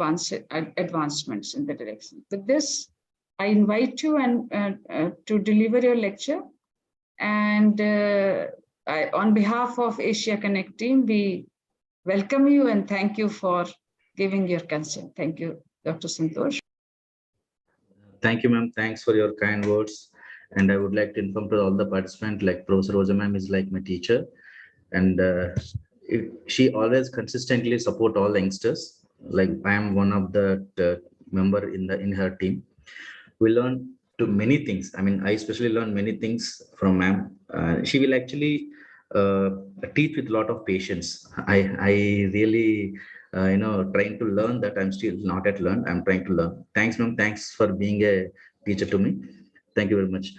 advancements in the direction. With this, I invite you to deliver your lecture. And on behalf of Asia Connect team, we welcome you and thank you for giving your consent. Thank you, Dr. Santosh. Thank you, ma'am. Thanks for your kind words. And I would like to inform to all the participants, like Professor Rosa ma'am is like my teacher. And she always consistently support all youngsters. Like I am one of the member in her team. We learn to many things. I mean, I especially learn many things from ma'am. She will actually teach with a lot of patience. I really trying to learn that. I'm still not at learn. I'm trying to learn. Thanks, ma'am. Thanks for being a teacher to me. Thank you very much.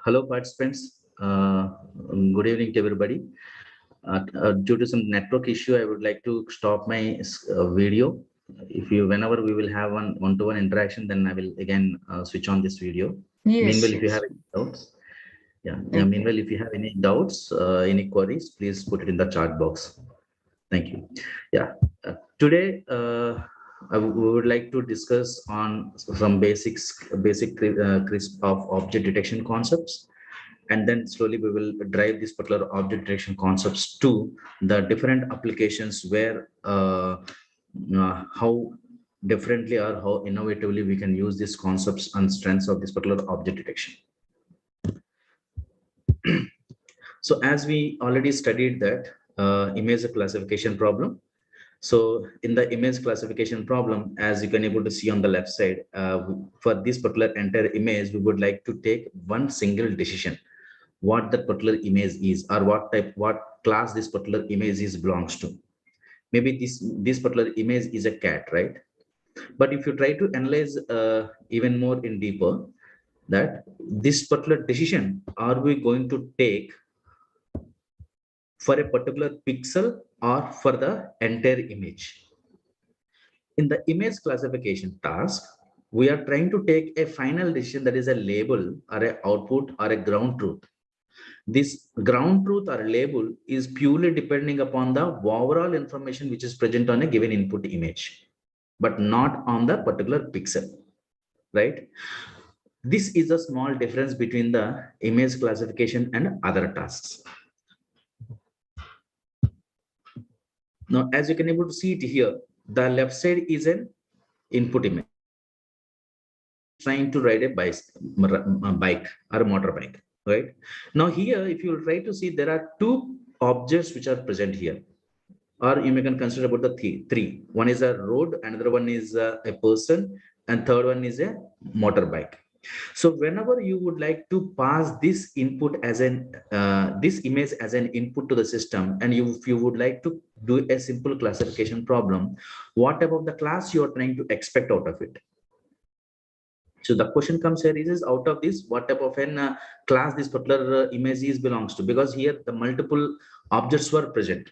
Hello, participants. Good evening to everybody. Due to some network issue, I would like to stop my video. Whenever we will have one-to-one interaction, then I will again switch on this video. Yes, meanwhile, if you have any doubts, meanwhile, if you have any doubts, any queries, please put it in the chat box. Thank you. Today we would like to discuss on some basic crisp of object detection concepts. And then slowly we will drive this particular object detection concepts to the different applications where how differently or how innovatively we can use these concepts and strengths of this particular object detection. So as we already studied that image classification problem. So in the image classification problem, as you can able to see on the left side, for this particular entire image, we would like to take one single decision, what that particular image is, or what class this particular image is belongs to. Maybe this particular image is a cat, right? But if you try to analyze even more in deeper, that this particular decision, are we going to take for a particular pixel or for the entire image? In the image classification task, we are trying to take a final decision, that is a label or a output or a ground truth. This ground truth or label is purely depending upon the overall information which is present on a given input image, but not on the particular pixel, right? This is a small difference between the image classification and other tasks. Now, as you can able to see it here, the left side is an input image. Trying to ride a bike or a motorbike, right? Now here, if you try to see, there are two objects which are present here, or you may consider about the three. One is a road, another one is a person, and third one is a motorbike. So whenever you would like to pass this input as this image as an input to the system, and if you would like to do a simple classification problem, what about the class you are trying to expect out of it? So the question comes here is out of this, what type of an class this particular image is belongs to? Because here the multiple objects were present.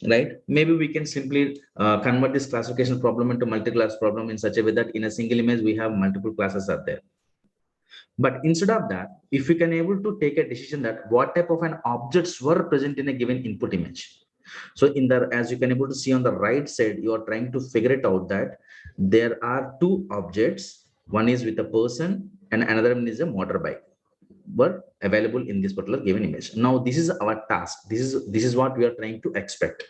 Right? Maybe we can simply convert this classification problem into multi-class problem in such a way that in a single image we have multiple classes are there. But instead of that, if we can able to take a decision that what type of an objects were present in a given input image. So in the, as you can able to see on the right side, you are trying to figure it out that there are two objects. One is with a person and another one is a motorbike, were available in this particular given image. Now this is our task. This is what we are trying to expect,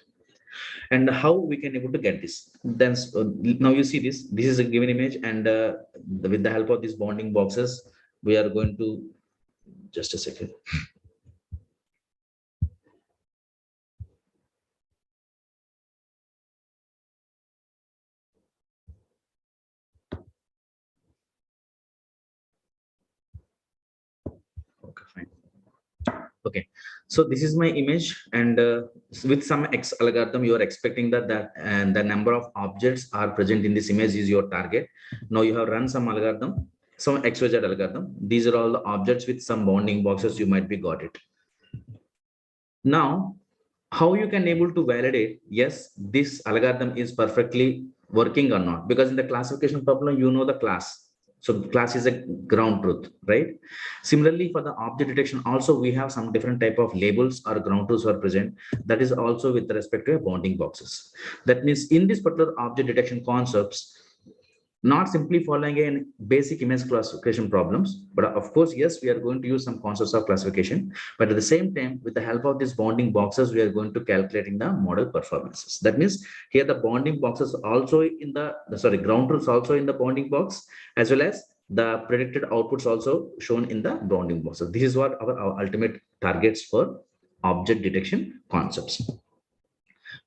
and how we can able to get this. Then now you see this is a given image, and with the help of these bounding boxes, we are going to, just a second. Okay, fine. Okay, so this is my image, and with some X algorithm, you are expecting that and the number of objects are present in this image is your target. Now you have run some algorithm, some XYZ algorithm. These are all the objects with some bounding boxes. You might be got it. Now, how you can able to validate yes this algorithm is perfectly working or not? Because in the classification problem, you know the class. So class is a ground truth, right? Similarly, for the object detection, also we have some different type of labels or ground truths are present. That is also with respect to bounding boxes. That means in this particular object detection concepts, not simply following a basic image classification problems, but of course, yes, we are going to use some concepts of classification, but at the same time, with the help of these bounding boxes, we are going to calculating the model performances. That means here the bounding boxes also in the ground truths also in the bounding box, as well as the predicted outputs also shown in the bounding boxes. This is what our ultimate targets for object detection concepts.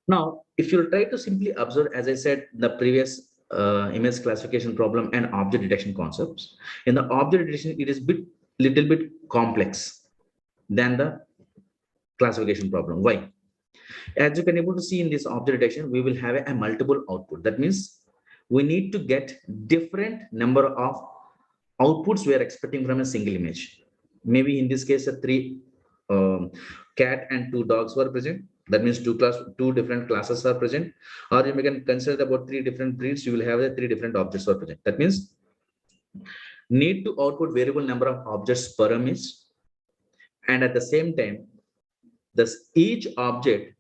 Now, if you try to simply observe, as I said, the previous image classification problem and object detection concepts, in the object detection, it is little bit complex than the classification problem. Why? As you can able to see in this object detection, we will have a multiple output. That means we need to get different number of outputs we are expecting from a single image. Maybe in this case, three cat and two dogs were present. That means two different classes are present. Or you can consider about three different breeds. You will have the three different objects are present. That means need to output variable number of objects per image, and at the same time, this each object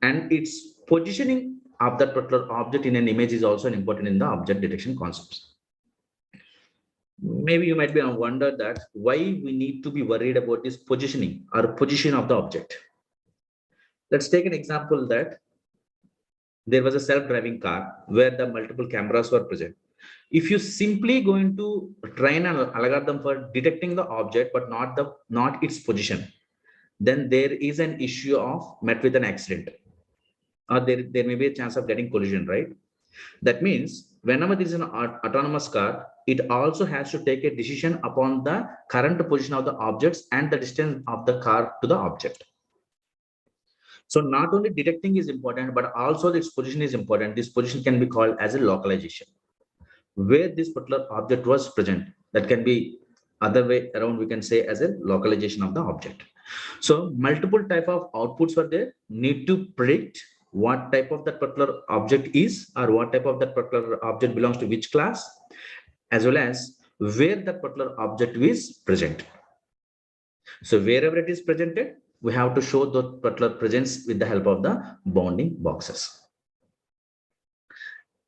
and its positioning of that particular object in an image is also important in the object detection concepts. Maybe you might be wonder that why we need to be worried about this positioning or position of the object. Let's take an example that there was a self-driving car where the multiple cameras were present. If you simply going to train an algorithm for detecting the object but not its position, then there is an issue of met with an accident, or there may be a chance of getting collision, right? That means whenever there is an autonomous car, it also has to take a decision upon the current position of the objects and the distance of the car to the object. So not only detecting is important, but also its position is important. This position can be called as a localization. Where this particular object was present, that can be other way around, we can say as a localization of the object. So multiple type of outputs were there, need to predict what type of that particular object is, or what type of that particular object belongs to which class, as well as where that particular object is present. So wherever it is presented, we have to show the particular presence with the help of the bounding boxes.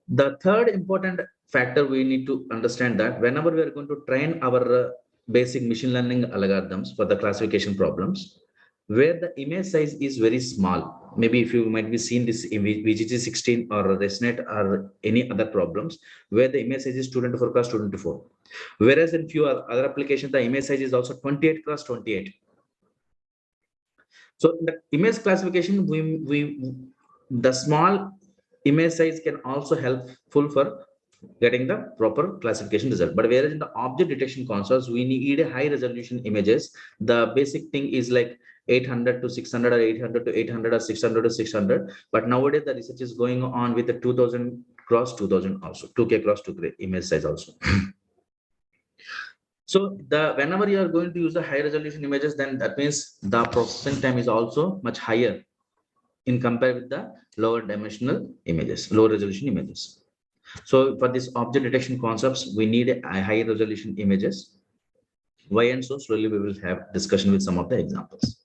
The third important factor we need to understand that whenever we are going to train our basic machine learning algorithms for the classification problems, where the image size is very small, maybe if you might be seen this in VGG16 or ResNet or any other problems, where the image size is 224 cross 224, whereas in few other applications, the image size is also 28 cross 28. So in the image classification, the small image size can also helpful for getting the proper classification result. But whereas in the object detection concepts, we need a high resolution images. The basic thing is like 800 to 600 or 800 to 800 or 600 to 600. But nowadays the research is going on with the 2000 cross 2000 also, 2K cross 2K image size also. So whenever you are going to use the high resolution images, then that means the processing time is also much higher in compare with the lower dimensional images, low resolution images. So for this object detection concepts, we need a high resolution images. Why and so slowly we will have discussion with some of the examples.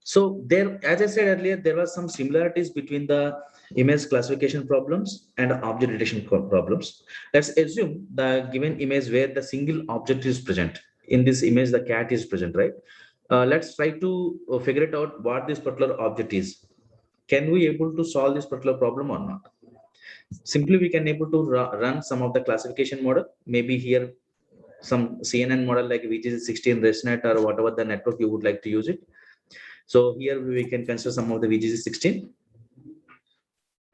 So there, as I said earlier, there were some similarities between the image classification problems and object detection problems. Let's assume the given image where the single object is present. In this image, the cat is present, right? Let's try to figure it out what this particular object is. Can we able to solve this particular problem or not? Simply, we can able to run some of the classification model. Maybe here some CNN model like VGG16, ResNet, or whatever the network you would like to use it. So here we can consider some of the VGG16.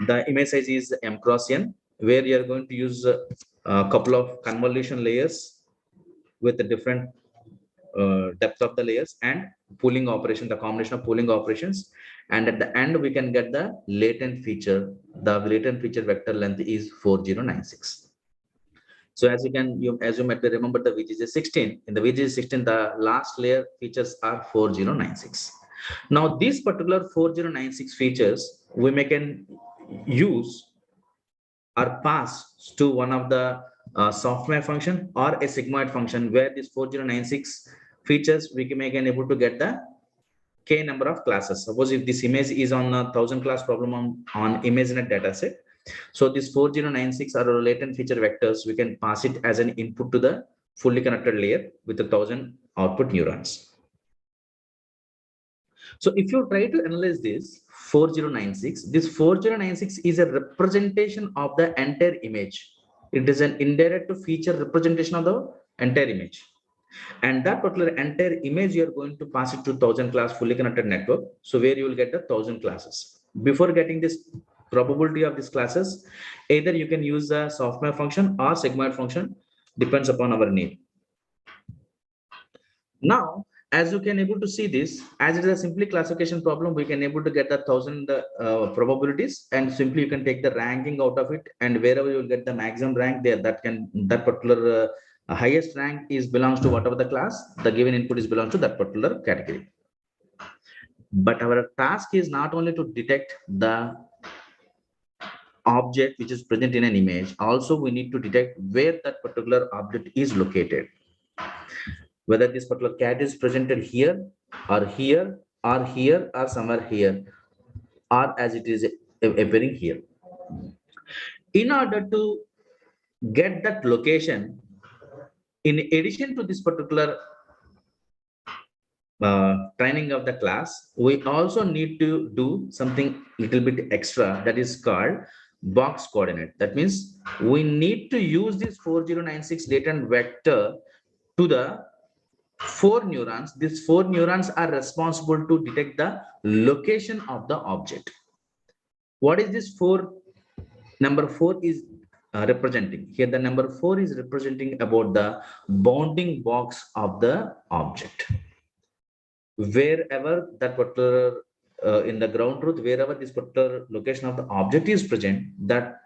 The image size is M cross N, where you are going to use a couple of convolution layers with the different depth of the layers and pooling operation, the combination of pooling operations. And at the end, we can get the latent feature. The latent feature vector length is 4096. So as you might remember the VGG16, in the VGG16, the last layer features are 4096. Now, these particular 4096 features, we can use or pass to one of the software function or a sigmoid function, where this 4096 features we can make an able to get the k number of classes. Suppose if this image is on a 1000 class problem on ImageNet dataset, so this 4096 are latent feature vectors, we can pass it as an input to the fully connected layer with 1000 output neurons. So if you try to analyze this 4096, this 4096 is a representation of the entire image. It is an indirect feature representation of the entire image. And that particular entire image, you are going to pass it to 1000 class fully connected network. So where you will get the 1000 classes. Before getting this probability of these classes, either you can use the software function or sigmoid function, depends upon our need. Now, as you can able to see this, as it is a simply classification problem, we can able to get the 1000 probabilities, and simply you can take the ranking out of it, and wherever you will get the maximum rank there, that particular highest rank is belongs to whatever the class, the given input is belongs to that particular category. But our task is not only to detect the object which is present in an image, also we need to detect where that particular object is located, whether this particular cat is presented here or here or here or somewhere here, or as it is appearing here. In order to get that location, in addition to this particular training of the class, we also need to do something little bit extra, that is called box coordinate. That means we need to use this 4096 latent vector to the 4 neurons. These 4 neurons are responsible to detect the location of the object. What is this 4? Number 4 is representing. Here the number 4 is representing about the bounding box of the object. Wherever that particular in the ground truth, wherever this particular location of the object is present, that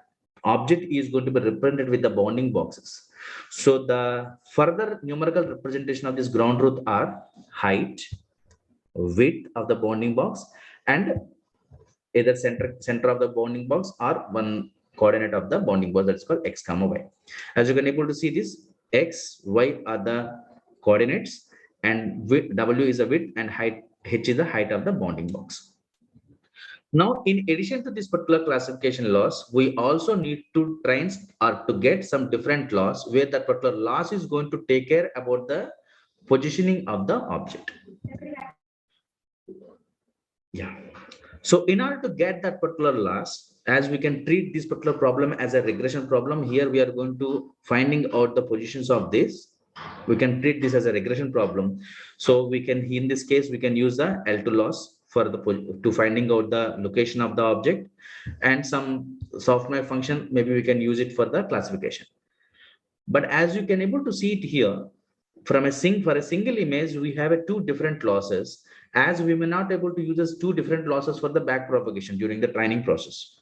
object is going to be represented with the bounding boxes. So the further numerical representation of this ground truth are height, width of the bounding box, and either center of the bounding box or one coordinate of the bounding box, that's called x comma y. As you can able to see, this x, y are the coordinates, and w is the width, and height h is the height of the bounding box. Now, in addition to this particular classification laws, we also need to train or to get some different laws, where that particular laws is going to take care about the positioning of the object. Yeah. So in order to get that particular loss, as we can treat this particular problem as a regression problem, here we are going to finding out the positions of this. We can treat this as a regression problem. So we can, in this case, we can use the L2 loss for the to finding out the location of the object, and some software function, maybe we can use it for the classification. But as you can able to see it here, from for a single image, we have two different losses, as we may not able to use as two different losses for the back propagation during the training process.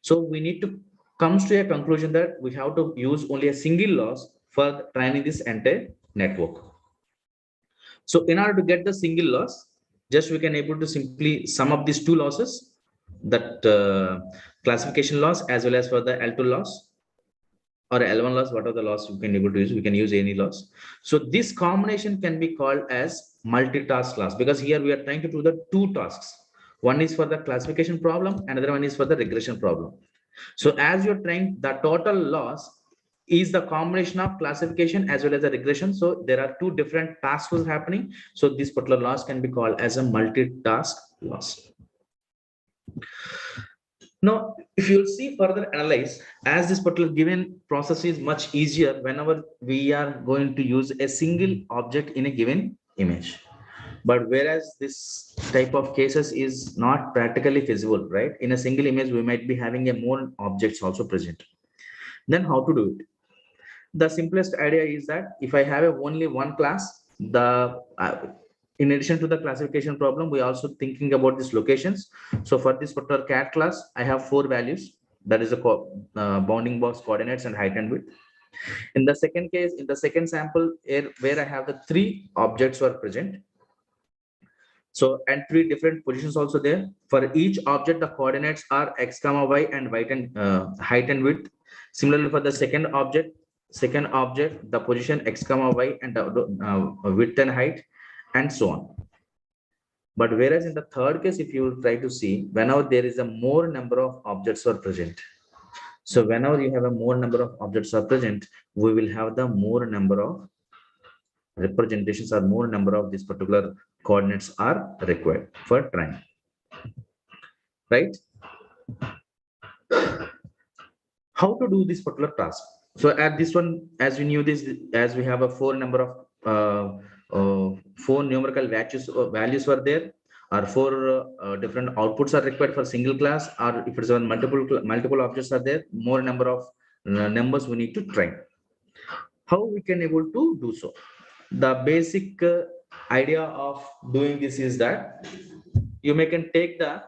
So we need to comes to a conclusion that we have to use only a single loss for training this entire network. So in order to get the single loss, just we can able to simply sum up these two losses, that classification loss as well as for the L2 loss or L1 loss, what are the loss we can able to use, we can use any loss. So this combination can be called as multitask loss, because here we are trying to do the two tasks. One is for the classification problem, another one is for the regression problem. So as you're trying, the total loss is the combination of classification as well as the regression. So there are two different tasks happening. So this particular loss can be called as a multitask loss. Now, if you'll see further analyze, as this particular given process is much easier whenever we are going to use a single object in a given image. But whereas this type of cases is not practically feasible, right? In a single image, we might be having a more objects also present. Then how to do it? The simplest idea is that if I have only one class, in addition to the classification problem, we also thinking about these locations. So for this particular cat class, I have 4 values. That is a bounding box, coordinates, and height and width. In the second case, in the second sample, where I have the 3 objects were present. So, and 3 different positions also there. For each object, the coordinates are x comma y and height and width. Similarly, for the second object, second object, the position x comma y and the width and height, and so on. But whereas in the third case, if you try to see, whenever there is a more number of objects are present. So whenever you have a more number of objects are present, we will have the more number of representations or more number of these particular coordinates are required for trying, right? How to do this particular task? So at this one, as we knew this, as we have a four numerical values were there, or four different outputs are required for single class, or if it's a multiple objects are there, more number of numbers we need to train. How we can able to do so? The basic idea of doing this is that you can take the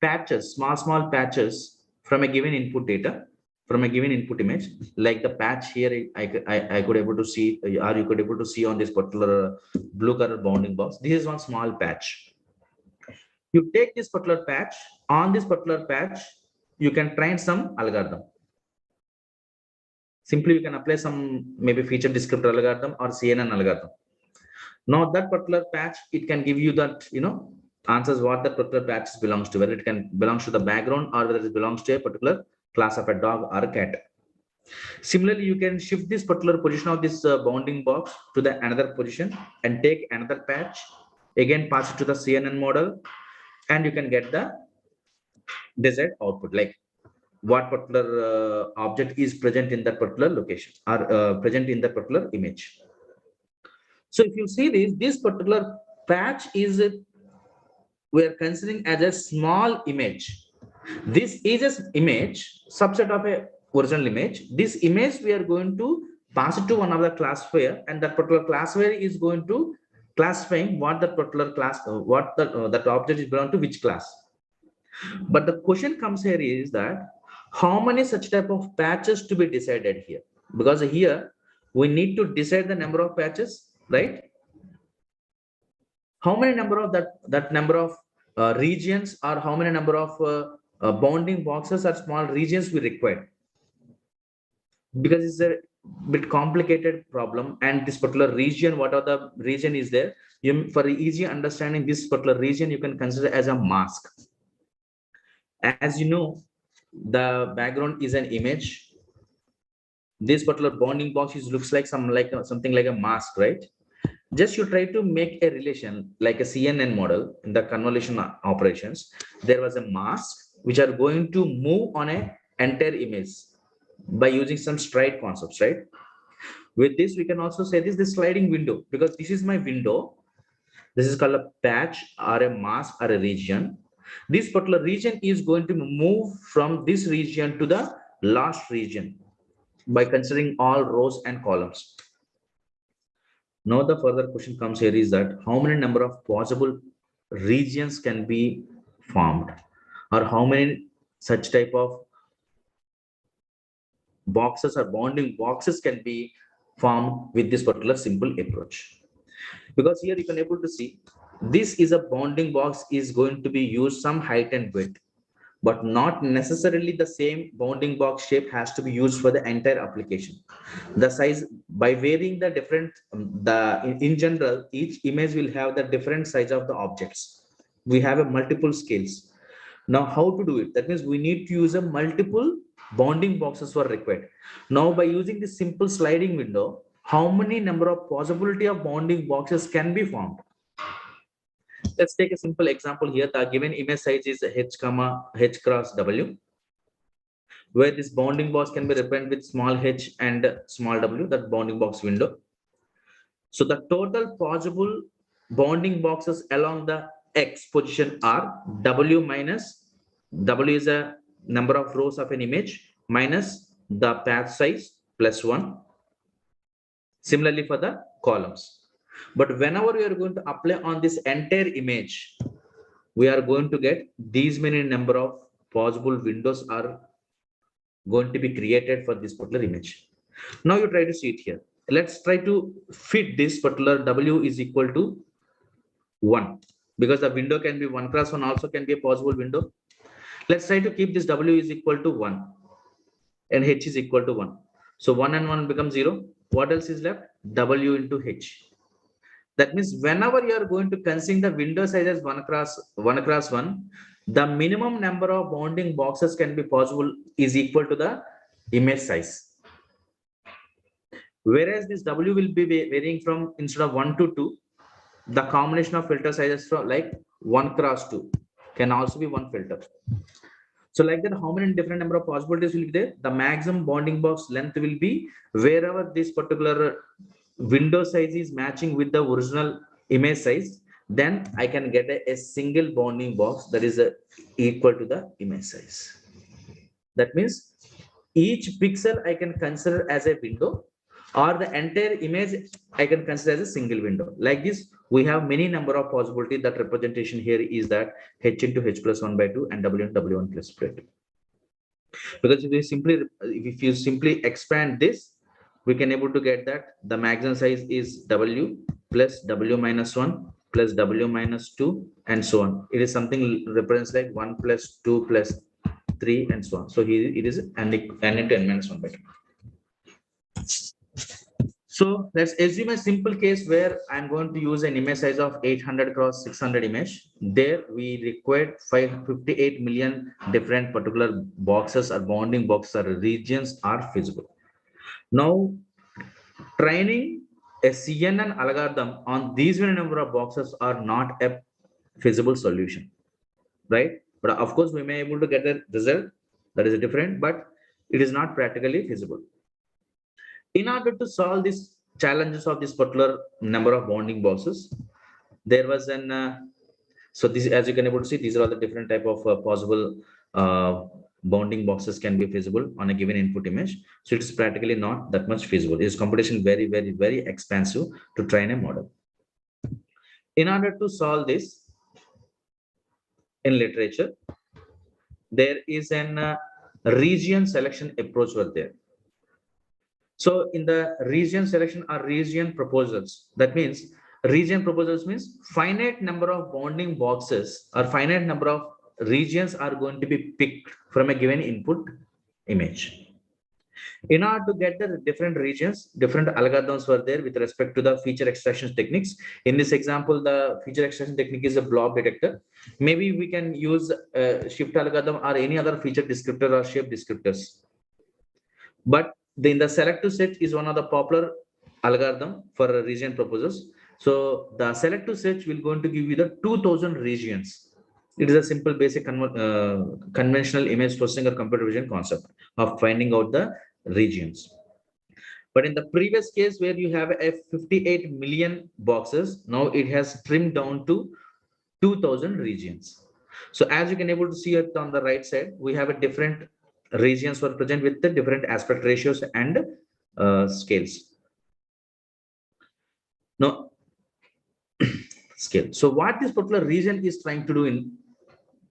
patches, small patches from a given input data, from a given input image, like the patch here, I could able to see, or you could able to see on this particular blue color bounding box. This is one small patch. You take this particular patch, on this particular patch, you can train some algorithm. Simply, you can apply some maybe feature descriptor algorithm or CNN algorithm. Now that particular patch, it can give you that, answers what that particular patch belongs to, whether it can belongs to the background or whether it belongs to a particular class of a dog or a cat. Similarly, you can shift this particular position of this bounding box to the another position and take another patch, again pass it to the CNN model, and you can get the desired output, like what particular object is present in that particular location or present in that particular image. So if you see this particular patch is we are considering as a small image. This is an image, subset of a original image. This image we are going to pass it to one of the classifier, and that particular classifier is going to classifying what that particular class, what that object is belong to which class. But the question comes here is that how many such type of patches to be decided here? Because here we need to decide the number of patches, right? How many number of that number of regions, or how many number of bounding boxes or small regions we require? Because it's a bit complicated problem, and this particular region, what are the region is there? For easy understanding, this particular region you can consider as a mask. As you know, the background is an image. This particular bounding box looks like something like a mask, right? Just you try to make a relation like a CNN model in the convolution operations. There was a mask which are going to move on a entire image by using some stride concepts, right? With this, we can also say this sliding window, because this is my window. This is called a patch or a mask or a region. This particular region is going to move from this region to the last region by considering all rows and columns. Now the further question comes here is that how many number of possible regions can be formed, or how many such type of boxes or bounding boxes can be formed with this particular simple approach. Because here you can able to see this is a bounding box is going to be used some height and width, but not necessarily the same bounding box shape has to be used for the entire application. The size, by varying the different in general, each image will have the different size of the objects. We have a multiple scales. Now how to do it? That means we need to use a multiple bounding boxes were required. Now by using this simple sliding window, how many number of possibility of bounding boxes can be formed? Let's take a simple example here. The given image size is h comma h cross w, where this bounding box can be represented with small h and small w, that bounding box window. So the total possible bounding boxes along the x position are w minus w is a number of rows of an image minus the path size plus 1. Similarly for the columns. But whenever we are going to apply on this entire image, we are going to get these many number of possible windows are going to be created for this particular image. Now you try to see it here. Let's try to fit this particular w is equal to 1, because the window can be 1 cross 1 also can be a possible window. Let's try to keep this w is equal to 1 and h is equal to 1. So 1 and 1 becomes 0. What else is left? W into H. That means whenever you are going to consider the window size as 1 across 1, the minimum number of bounding boxes can be possible is equal to the image size. Whereas this W will be varying from, instead of 1 to 2, the combination of filter sizes from like 1 cross 2 can also be one filter. So like that, how many different number of possibilities will be there? The maximum bounding box length will be wherever this particular window size is matching with the original image size, then I can get a single bounding box that is equal to the image size. That means each pixel I can consider as a window, or the entire image I can consider as a single window. Like this, we have many number of possibility. That representation here is that H into H plus 1 by 2 and W into W1 plus 2. Because if you simply expand this, we can able to get that the maximum size is W plus W minus 1 plus W minus 2 and so on. It is something represents like 1 plus 2 plus 3 and so on. So here it is n into n minus 1 by 2. So let's assume a simple case where I'm going to use an image size of 800 cross 600 image. There we required 558 million different particular boxes or bounding boxes or regions are feasible. Now, training a CNN algorithm on these many number of boxes are not a feasible solution, right? But of course, we may be able to get a result that is different, but it is not practically feasible. In order to solve these challenges of this particular number of bounding boxes, there was so this, as you can able to see, these are all the different type of possible bounding boxes can be feasible on a given input image. So it is practically not that much feasible. It is computation very, very, very expensive to train a model. In order to solve this, in literature, there is an region selection approach was there. So in the region selection or region proposals, that means region proposals means finite number of bounding boxes or finite number of regions are going to be picked from a given input image. In order to get the different regions, different algorithms were there with respect to the feature extraction techniques. In this example, the feature extraction technique is a blob detector. Maybe we can use a shift algorithm or any other feature descriptor or shape descriptors. But in the selective search is one of the popular algorithm for region proposals. So the selective search will going to give you the 2000 regions. It is a simple basic conventional image processing or computer vision concept of finding out the regions. But in the previous case where you have a 58 million boxes, now it has trimmed down to 2000 regions. So as you can able to see it on the right side, we have a different regions were present with the different aspect ratios and scales. Now, scale. So what this particular region is trying to do in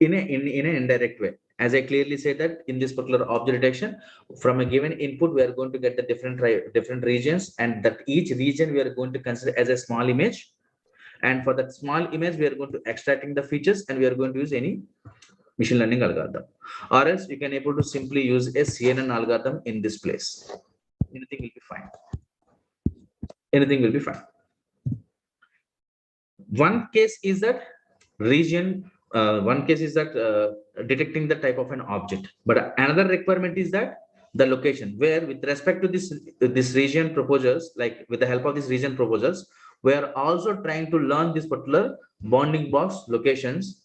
an indirect way, as I clearly say that in this particular object detection, from a given input, we are going to get the different regions, and that each region we are going to consider as a small image. And for that small image, we are going to extracting the features, and we are going to use any machine learning algorithm, or else you can able to simply use a CNN algorithm in this place. Anything will be fine. Anything will be fine. One case is that region. One case is that detecting the type of an object, but another requirement is that the location, where with respect to this region proposals, like with the help of this region proposals, we are also trying to learn this particular bounding box locations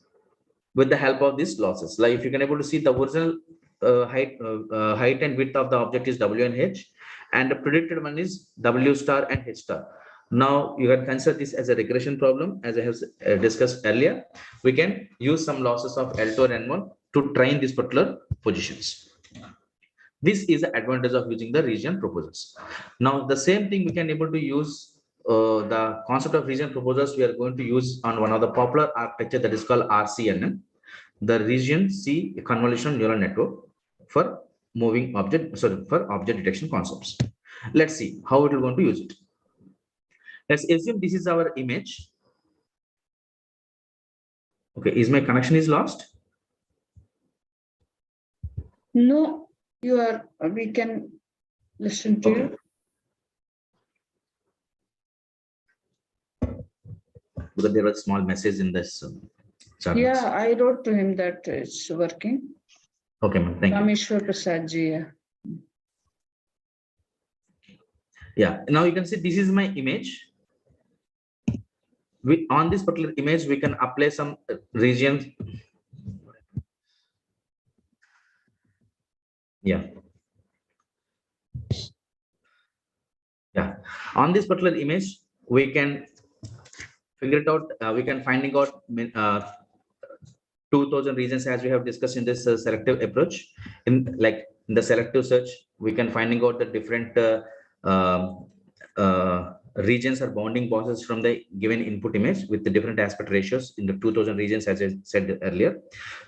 with the help of these losses. Like if you can able to see the original height and width of the object is W and H, and the predicted one is W star and H star. Now you can consider this as a regression problem, as I have discussed earlier. We can use some losses of L2 and N1 to train these particular positions. This is the advantage of using the region proposals. Now the same thing we can able to use the concept of region proposals we are going to use on one of the popular architecture that is called RCNN, the region C convolutional neural network for moving object, sorry, for object detection concepts. Let's see how it will going to use it. Let's assume this is our image. Okay, is my connection is lost? No, you are, we can listen to you. Because there was a small message in this chat box. Yeah, I wrote to him that it's working. Okay, ma'am. Thank you. Rameshwar Prasad ji. Yeah. Yeah. Now you can see this is my image. On this particular image, we can apply some regions. Yeah. Yeah. On this particular image, we can figure it out. We can finding out 2000 regions as we have discussed in this selective approach. In the selective search, we can finding out the different um, regions or bounding boxes from the given input image with the different aspect ratios in the 2000 regions, as I said earlier.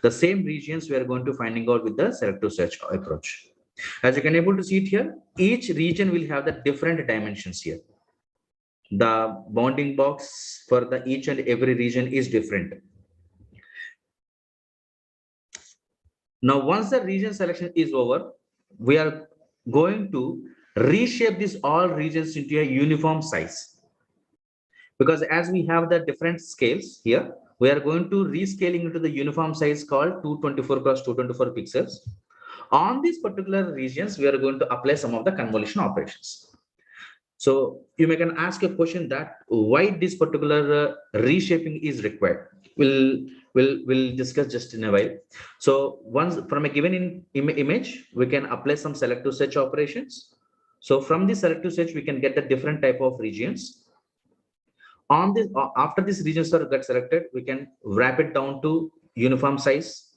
The same regions we are going to finding out with the selective search approach. As you can able to see it here, each region will have the different dimensions here. The bounding box for the each and every region is different. Now, once the region selection is over, we are going to reshape these all regions into a uniform size. Because as we have the different scales here, we are going to rescaling into the uniform size called 224 cross 224 pixels. On these particular regions, we are going to apply some of the convolution operations. So you may can ask a question that why this particular reshaping is required. We'll discuss just in a while. So once from a given image, we can apply some selective search operations. So from this selective search, we can get the different type of regions. On this, after these regions are get selected, we can wrap it down to uniform size.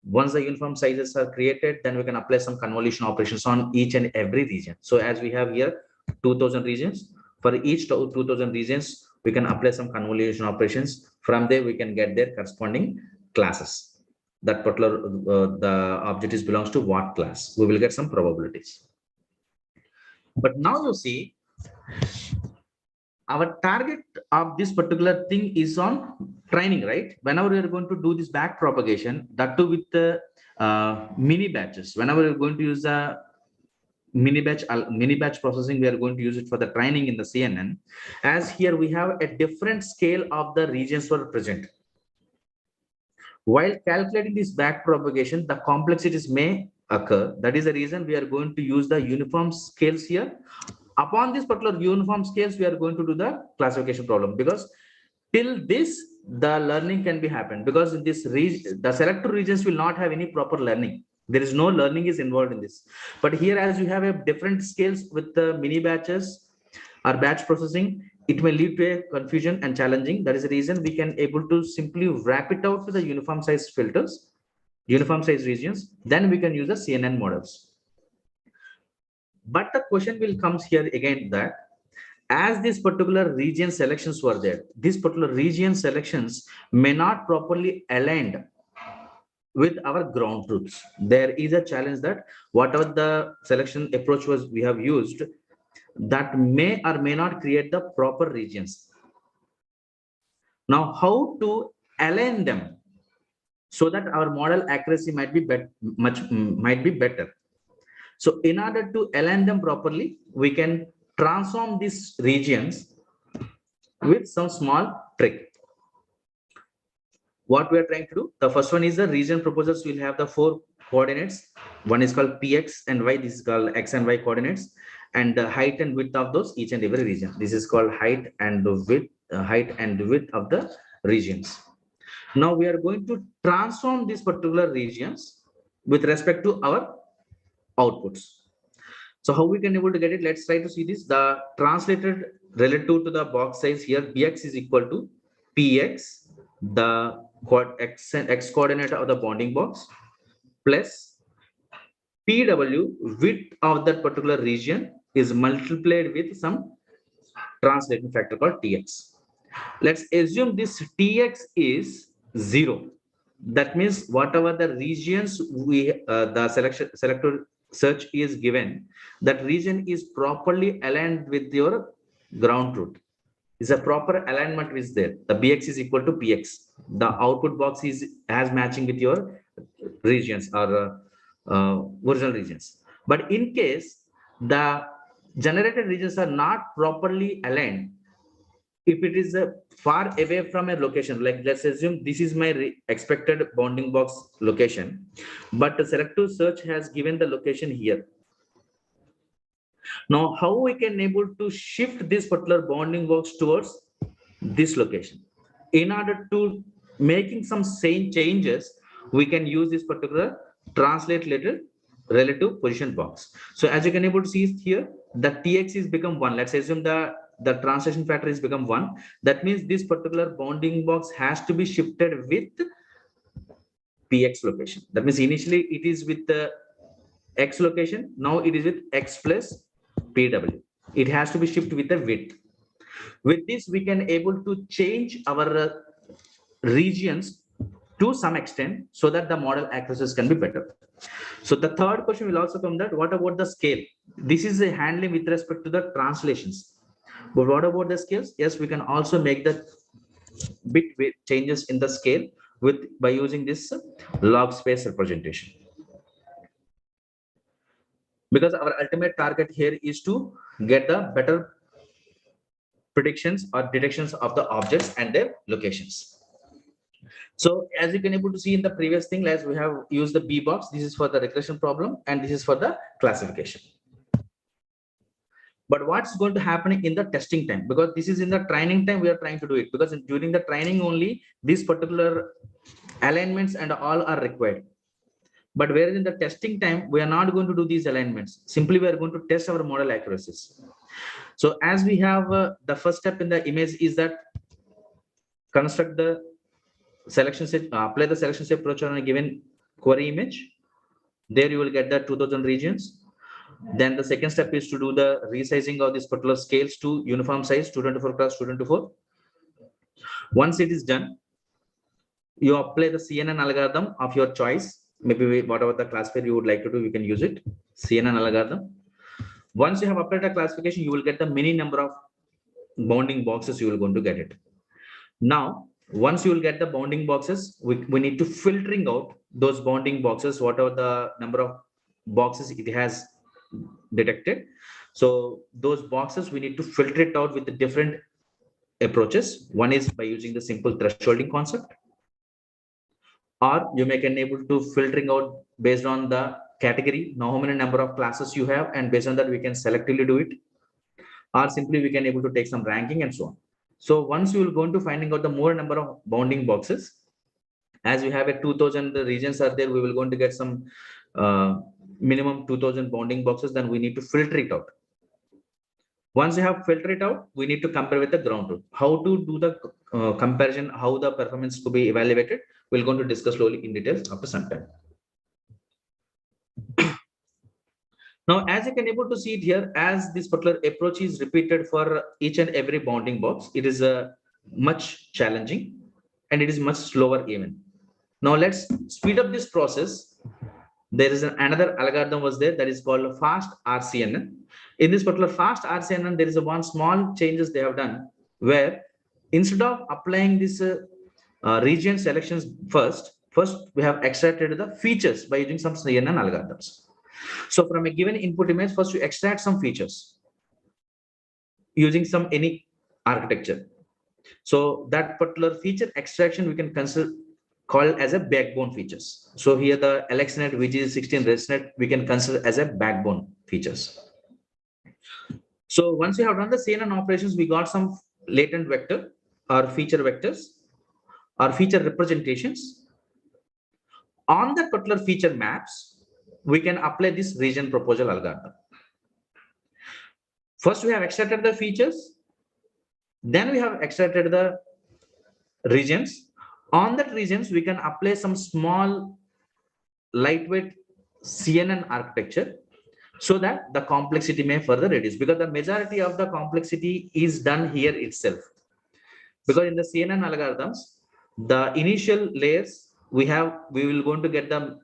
Once the uniform sizes are created, then we can apply some convolution operations on each and every region. So as we have here 2000 regions, for each 2000 regions, we can apply some convolution operations. From there, we can get their corresponding classes. That particular the object belongs to what class. We will get some probabilities. But now you see, our target of this particular thing is on training, right? Whenever we are going to do this back propagation, that too with the mini batches. Whenever we're going to use the mini batch processing, we are going to use it for the training in the CNN. As here we have a different scale of the regions were present. While calculating this back propagation, the complexities may occur. That is the reason we are going to use the uniform scales here. Upon this particular uniform scales, we are going to do the classification problem, because till this the learning can be happened, because in this region the selected regions will not have any proper learning. There is no learning is involved in this. But here, as you have a different scales with the mini batches or batch processing, it may lead to a confusion and challenging. That is the reason we can able to simply wrap it out to the uniform size filters, uniform size regions. Then we can use the CNN models. But the question will comes here again that as these particular region selections were there, these particular region selections may not properly aligned with our ground truths. There is a challenge that whatever the selection approach was we have used, that may or may not create the proper regions. Now, how to align them so that our model accuracy might be better. So in order to align them properly, we can transform these regions with some small trick. What we are trying to do, the first one is the region proposals will have the 4 coordinates. One is called px and y. This is called x and y coordinates, and the height and width of those each and every region. This is called height and width of the regions. Now we are going to transform these particular regions with respect to our outputs. So how we can able to get it? Let's try to see this. The translated relative to the box size here, bx is equal to px, the x coordinate of the bounding box, plus pw, width of that particular region, is multiplied with some translating factor called tx. Let's assume this tx is 0. That means whatever the regions we the selector search is given, that region is properly aligned with your ground truth. Is a proper alignment is there. The bx is equal to px. The output box is as matching with your regions or original regions. But in case the generated regions are not properly aligned, if it is far away from a location, like let's assume this is my expected bounding box location, but the selective search has given the location here. Now, how we can able to shift this particular bounding box towards this location? In order to making some same changes, we can use this particular translate letter relative position box. So as you can able to see here, the TX is become 1. Let's assume the translation factor is become 1. That means this particular bounding box has to be shifted with PX location. That means initially it is with the X location. Now it is with X plus PW. It has to be shifted with the width. With this, we can able to change our regions to some extent so that the model accuracies can be better. So the third question will also come that what about the scale? This is a handling with respect to the translations. But what about the scales? Yes, we can also make the bit changes in the scale by using this log space representation. Because our ultimate target here is to get the better predictions or detections of the objects and their locations. So as you can able to see in the previous thing, as we have used the B box, this is for the regression problem and this is for the classification. But what's going to happen in the testing time? Because this is in the training time, we are trying to do it, because during the training only these particular alignments and all are required. But whereas in the testing time, we are not going to do these alignments. Simply, we are going to test our model accuracies. So as we have the first step in the image is that construct the selection set, apply the selection set approach on a given query image. There you will get the 2000 regions. Then the second step is to do the resizing of these particular scales to uniform size 224 cross 224. Once it is done, you apply the CNN algorithm of your choice. Maybe whatever the classifier you would like to do, you can use it. CNN algorithm. Once you have applied a classification, you will get the many number of bounding boxes. You will going to get it. Now, once you will get the bounding boxes, we need to filtering out those bounding boxes, whatever the number of boxes it has detected. So those boxes, we need to filter it out with the different approaches. One is by using the simple thresholding concept, or you may can able to filtering out based on the category, now how many number of classes you have, and based on that we can selectively do it, or simply we can able to take some ranking and so on. So once you will go into finding out the more number of bounding boxes, as we have a 2000 regions are there, we will going to get some minimum 2000 bounding boxes, then we need to filter it out. Once you have filtered it out, we need to compare with the ground truth. How to do the comparison, how the performance to be evaluated, we're going to discuss slowly in details after some time. Now, as you can able to see it here, as this particular approach is repeated for each and every bounding box, it is much challenging and it is much slower even. Now, let's speed up this process. There is another algorithm was there that is called fast RCNN. In this particular fast RCNN, there is one small changes they have done where instead of applying this region selections first we have extracted the features by using some CNN algorithms. So from a given input image, first you extract some features using some any architecture. So that particular feature extraction we can consider called as a backbone features. So here the LXNet, VG16, ResNet, we can consider as a backbone features. So once we have done the CNN operations, we got some latent vector or feature vectors or feature representations. On that particular feature maps, we can apply this region proposal algorithm. First, we have extracted the features. Then we have extracted the regions. On that regions, we can apply some small lightweight CNN architecture so that the complexity may further reduce, because the majority of the complexity is done here itself. Because in the CNN algorithms, the initial layers we will going to get the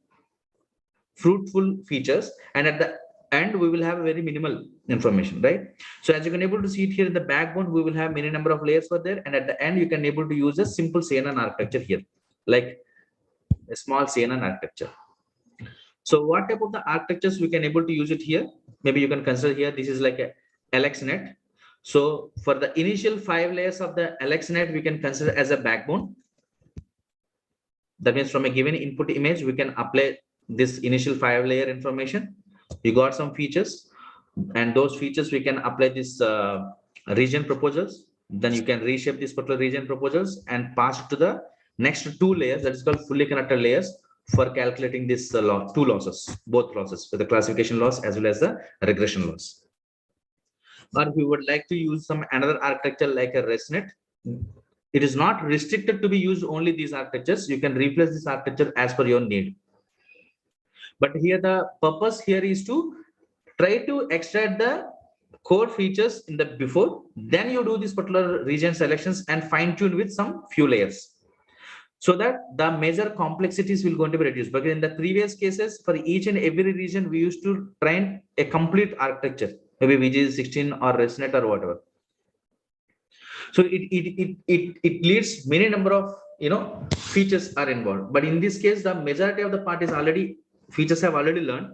fruitful features, and at the end we will have very minimal information, right? So as you can able to see it here in the backbone, we will have many number of layers for there, and at the end you can able to use a simple CNN architecture here, like a small CNN architecture. So what type of the architectures we can able to use it here? Maybe you can consider here, this is like a LXNet. So for the initial 5 layers of the LXNet, we can consider as a backbone. That means from a given input image, we can apply this initial 5-layer information. You got some features, and those features we can apply this region proposals. Then you can reshape this particular region proposals and pass it to the next 2 layers, that is called fully connected layers, for calculating this two losses, both losses, for the classification loss as well as the regression loss. Or if you would like to use some another architecture like a ResNet, it is not restricted to be used only these architectures. You can replace this architecture as per your need. But here the purpose here is to try to extract the core features in the before, then you do this particular region selections and fine tune with some few layers, so that the major complexities will going to be reduced. But in the previous cases, for each and every region, we used to train a complete architecture, maybe VG16 or ResNet or whatever. So it leads many number of features are involved. But in this case, the majority of the part is already features have already learned.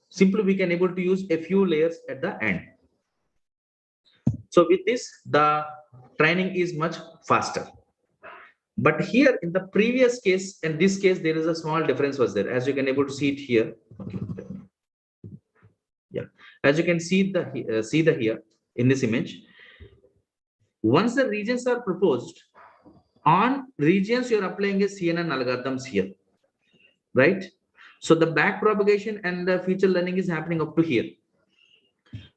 Simply we can able to use a few layers at the end. So with this, the training is much faster. But here in the previous case, in this case, there is a small difference was there, as you can able to see it here. Yeah, as you can see the here in this image. Once the regions are proposed, on regions you're applying a CNN algorithms here, right? So the back propagation and the feature learning is happening up to here.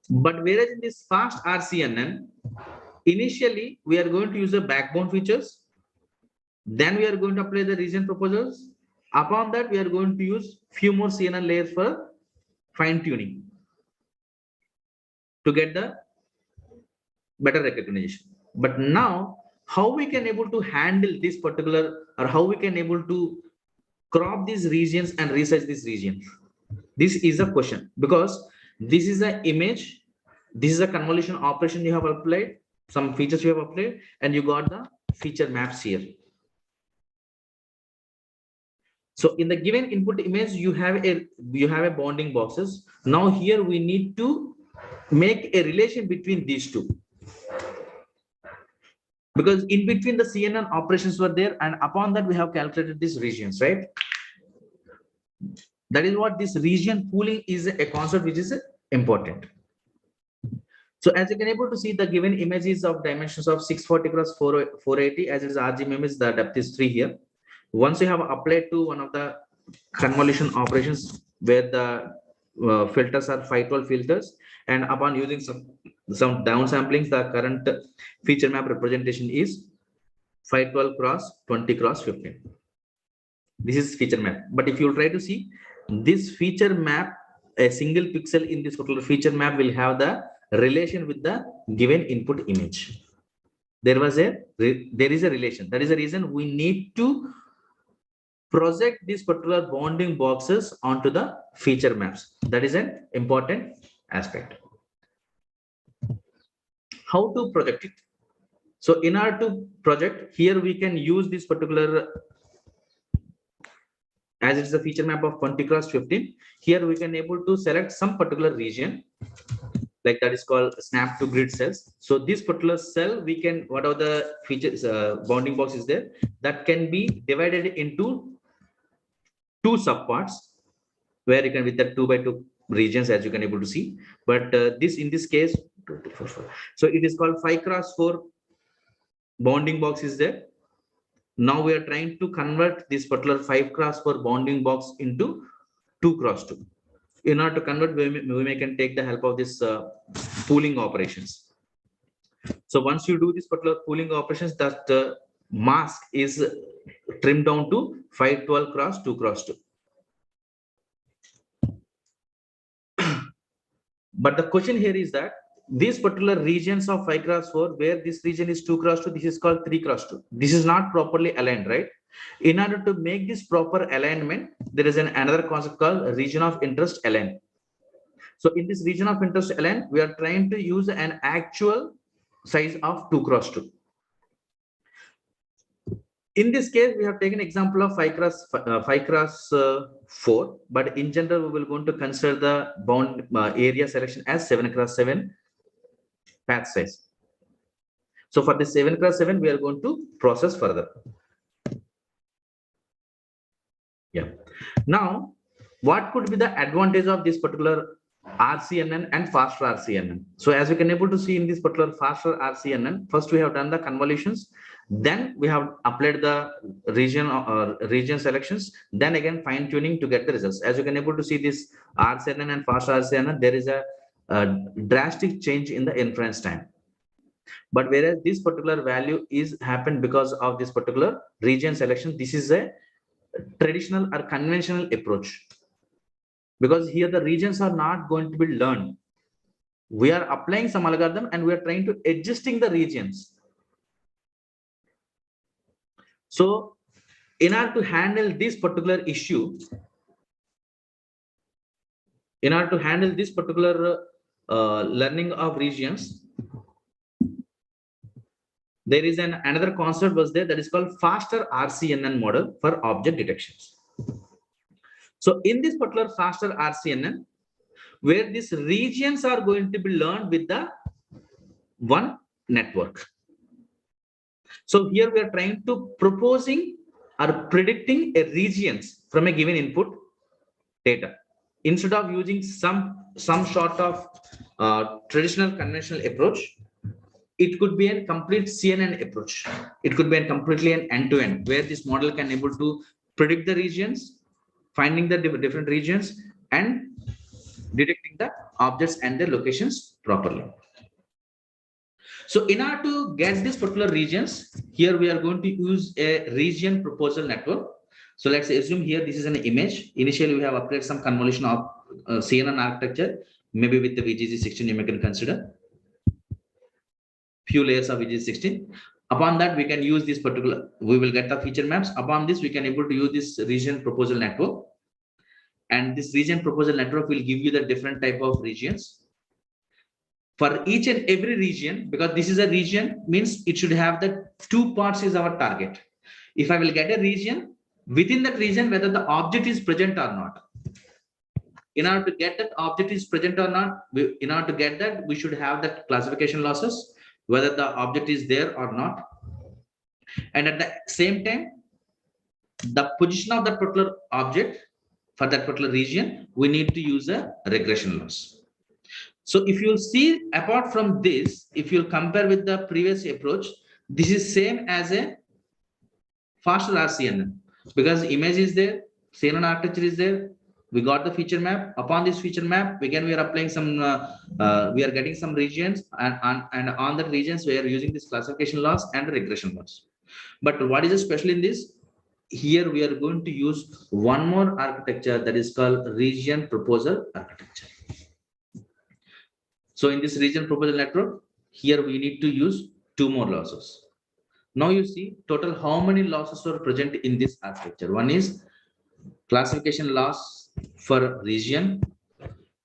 But whereas in this fast RCNN, initially we are going to use the backbone features, then we are going to apply the region proposals. Upon that, we are going to use few more CNN layers for fine tuning to get the better recognition. But now, how we can able to handle this particular, or how we can able to crop these regions and research these regions? This is a question, because this is an image, this is a convolution operation you have applied, some features you have applied, and you got the feature maps here. So in the given input image, you have a bounding boxes. Now here we need to make a relation between these two, because in between the CNN operations were there, and upon that we have calculated these regions, right? That is what this region pooling is, a concept which is important. So as you can able to see, the given images of dimensions of 640 cross 480, as it is RGB image, the depth is 3 here. Once you have applied to one of the convolution operations where the filters are 512 filters, and upon using some downsamplings, the current feature map representation is 512 cross 20 cross 15. This is feature map. But if you try to see this feature map, a single pixel in this particular feature map will have the relation with the given input image. There is a relation. That is the reason we need to project these particular bounding boxes onto the feature maps. That is an important aspect. How to project it? So in order to project, here we can use this particular, as it's a feature map of 20 cross 15. Here we can able to select some particular region, like that is called snap to grid cells. So this particular cell, we can, whatever the features bounding box is there, that can be divided into 2 subparts, where you can with the 2 by 2 regions, as you can able to see. But this in this case, so it is called 5 cross 4 bounding box is there. Now we are trying to convert this particular 5 cross 4 bounding box into 2 cross 2. In order to convert, we can take the help of this pooling operations. So once you do this particular pooling operations, that mask is trimmed down to 512 cross 2 cross 2. But the question here is that these particular regions of 5 cross 4, where this region is 2 cross 2, this is called 3 cross 2. This is not properly aligned, right? In order to make this proper alignment, there is another concept called region of interest align. So in this region of interest align, we are trying to use an actual size of 2 cross 2. In this case, we have taken example of 5x4, but in general, we will going to consider the bound area selection as 7x7 path size. So for the 7x7, we are going to process further. Yeah. Now, what could be the advantage of this particular RCNN and faster RCNN? So as you can able to see in this particular faster RCNN, first we have done the convolutions, then we have applied the region selections, then again fine tuning to get the results. As you can able to see this RCNN and faster RCNN, there is a drastic change in the inference time. But whereas this particular value is happened because of this particular region selection, this is a traditional or conventional approach, because here the regions are not going to be learned. We are applying some algorithm and we are trying to adjusting the regions. So in order to handle this particular issue, learning of regions, there is another concept was there that is called faster RCNN model for object detections. So in this particular faster RCNN, where these regions are going to be learned with the one network. So here we are trying to proposing or predicting a regions from a given input data, instead of using some sort of traditional conventional approach. It could be a complete CNN approach. It could be a completely an end-to-end, where this model can able to predict the regions, finding the different regions, and detecting the objects and their locations properly. So in order to get these particular regions, here we are going to use a region proposal network. So let's assume here this is an image. Initially, we have applied some convolution of CNN architecture, maybe with the VGG16 you may can consider. Few layers of VGG16. Upon that, we can use this particular, we will get the feature maps. Upon this, we can able to use this region proposal network. And this region proposal network will give you the different type of regions. For each and every region, because this is a region, means it should have the two parts is our target. If I will get a region, within that region, whether the object is present or not. In order to get that object is present or not, in order to get that, we should have that classification losses, whether the object is there or not. And at the same time, the position of that particular object for that particular region, we need to use a regression loss. So if you'll see, apart from this, if you'll compare with the previous approach, this is same as a faster RCNN, because image is there, CNN architecture is there, we got the feature map. Upon this feature map, again we are applying some, we are getting some regions, and on the regions we are using this classification loss and regression loss. But what is special in this? Here we are going to use one more architecture that is called region proposal architecture. So in this region proposal network, here we need to use two more losses. Now you see total how many losses are present in this architecture. One is classification loss for region,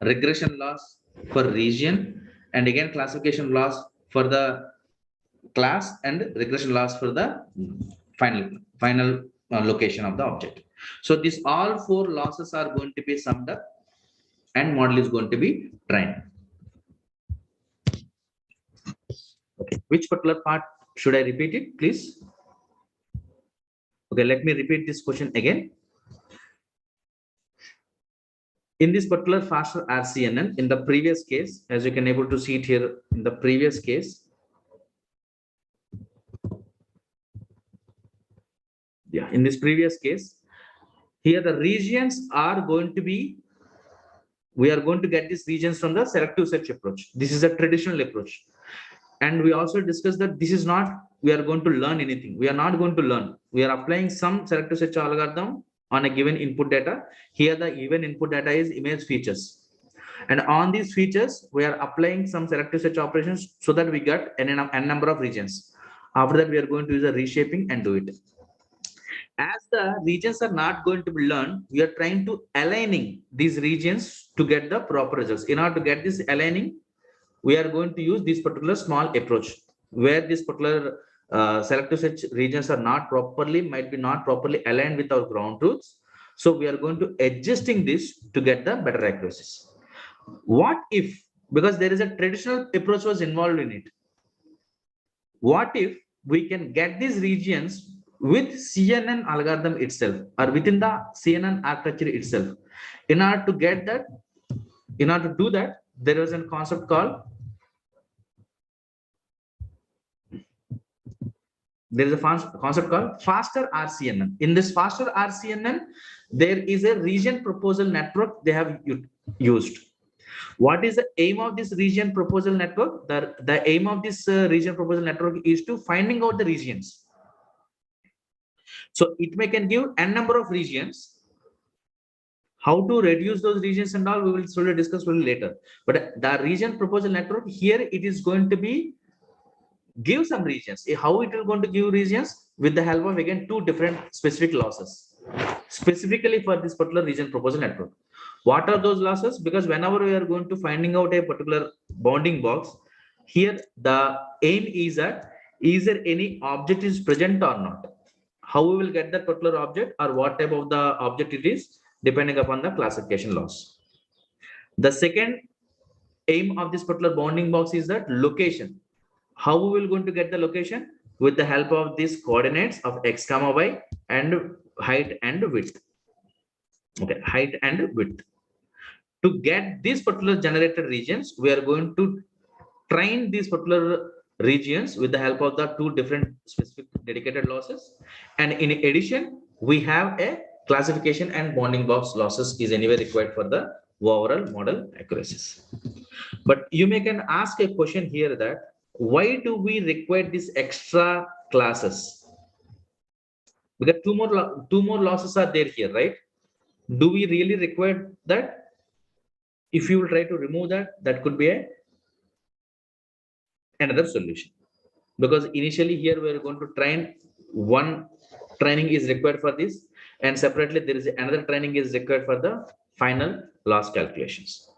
regression loss for region, and again classification loss for the class, and regression loss for the final location of the object. So these all four losses are going to be summed up and model is going to be trained. Okay, which particular part should I repeat it, please? Okay, let me repeat this question again. In this particular faster RCNN, in the previous case, as you can able to see it here, in the previous case, yeah, in this previous case, here the regions are going to be, we are going to get these regions from the selective search approach. This is a traditional approach. And we also discussed that this is not, we are going to learn anything. We are not going to learn. We are applying some selective search algorithm on a given input data. Here the given input data is image features. And on these features, we are applying some selective search operations so that we get n number of regions. After that, we are going to use a reshaping and do it. As the regions are not going to be learned, we are trying to aligning these regions to get the proper results. In order to get this aligning, we are going to use this particular small approach, where this particular selective search regions are not properly, might be not properly aligned with our ground truths. So we are going to adjusting this to get the better accuracies. What if, because there is a traditional approach was involved in it, what if we can get these regions with CNN algorithm itself or within the CNN architecture itself? In order to get that, in order to do that, there was a concept called, there is a concept called faster RCNN. In this faster RCNN, there is a region proposal network they have used. What is the aim of this region proposal network? The aim of this region proposal network is to finding out the regions. So it may can give n number of regions. How to reduce those regions and all, we will slowly discuss a little later. But the region proposal network here, it is going to be give some regions. How it will going to give regions? With the help of again two different specific losses, specifically for this particular region proposal network. What are those losses? Because whenever we are going to finding out a particular bounding box, here the aim is that is there any object is present or not? How we will get that particular object or what type of the object it is, depending upon the classification loss. The second aim of this particular bounding box is that location. How we will going to get the location? With the help of these coordinates of x comma y and height and width. Okay, height and width. To get these particular generated regions, we are going to train these particular regions with the help of the two different specific dedicated losses. And in addition, we have a classification and bounding box losses is anyway required for the overall model accuracies. But you may can ask a question here that why do we require these extra classes? Because two more losses are there here, right? Do we really require that? If you will try to remove that, that could be another solution. Because initially here we are going to train one training is required for this, and separately there is another training is required for the final loss calculations.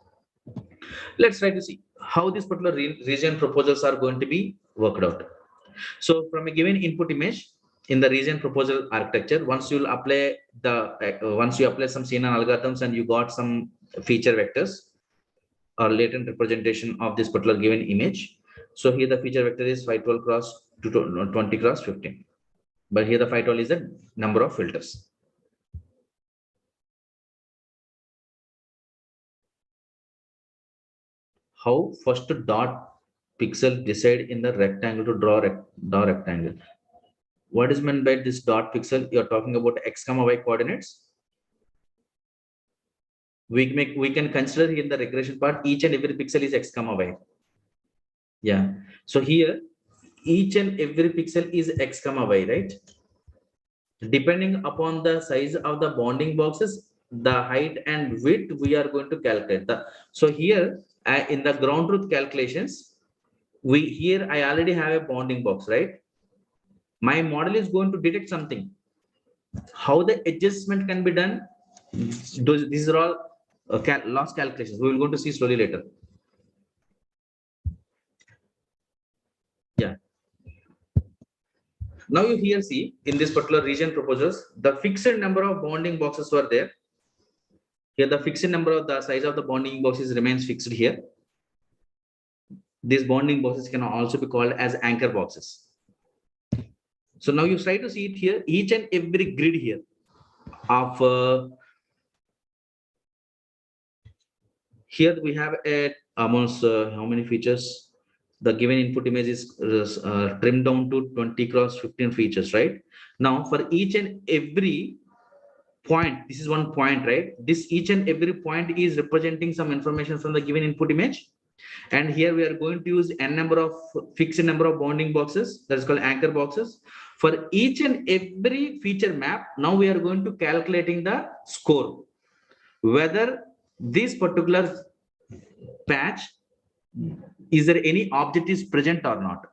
Let's try to see how these particular region proposals are going to be worked out. So from a given input image in the region proposal architecture, once you apply some CNN algorithms and you got some feature vectors or latent representation of this particular given image. So here the feature vector is 512 cross 20 cross 15. But here the 512 is the number of filters. How first dot pixel decide in the rectangle to draw rectangle? What is meant by this dot pixel? You're talking about x comma y coordinates. We can consider in the regression part each and every pixel is x comma y. Yeah. So here each and every pixel is x comma y, right? Depending upon the size of the bounding boxes, the height and width we are going to calculate. So here in the ground truth calculations, I already have a bounding box, right? My model is going to detect something. How the adjustment can be done? These are all loss calculations. We will go to see slowly later. Yeah. Now you here see in this particular region proposals, the fixed number of bounding boxes were there. Here the fixed number of the size of the bounding boxes remains fixed here. These bounding boxes can also be called as anchor boxes. So now you try to see it here, each and every grid here of here we have a almost how many features? The given input image is trimmed down to 20 cross 15 features, right? Now for each and every point, this is one point, right? This each and every point is representing some information from the given input image. And here we are going to use n number of fixed number of bounding boxes, that is called anchor boxes. For each and every feature map, now we are going to calculating the score, whether this particular patch, is there any object is present or not.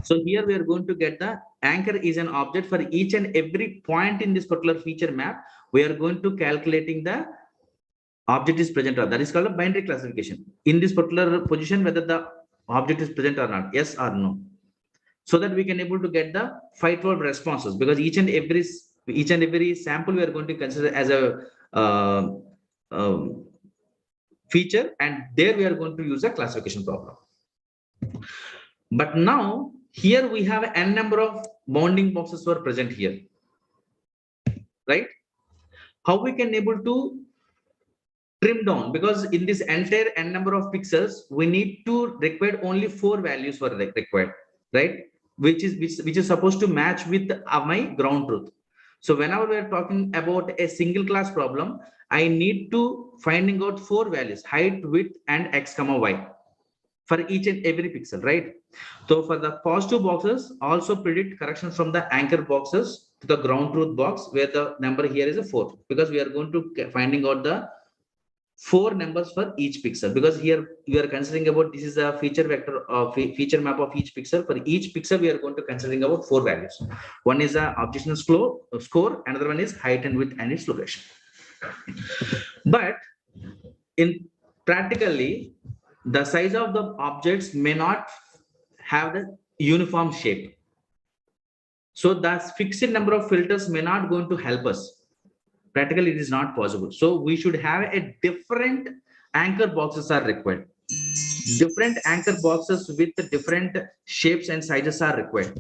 So here we are going to get the anchor is an object for each and every point in this particular feature map. We are going to calculating the object is present or not. That is called a binary classification. In this particular position, whether the object is present or not, yes or no. so that we can able to get the 512 responses, because each and every sample we are going to consider as a um, feature, and there we are going to use a classification problem. But now here we have n number of bounding boxes were present here, right? How we can able to trim down, because in this entire n number of pixels we need to require only 4 values for required, right? Which is supposed to match with my ground truth. So whenever we are talking about a single class problem, I need to finding out 4 values: height, width, and x comma y for each and every pixel, right? So for the positive boxes, also predict corrections from the anchor boxes to the ground truth box, where the number here is a 4, because we are going to finding out the 4 numbers for each pixel, because here we are considering about this is a feature vector of feature map of each pixel. For each pixel we are going to considering about 4 values. One is a observational score, another one is height and width and its location. But in practically, the size of the objects may not have the uniform shape, so the fixed number of filters may not going to help us. Practically it is not possible, so we should have a different anchor boxes are required. Different anchor boxes with different shapes and sizes are required.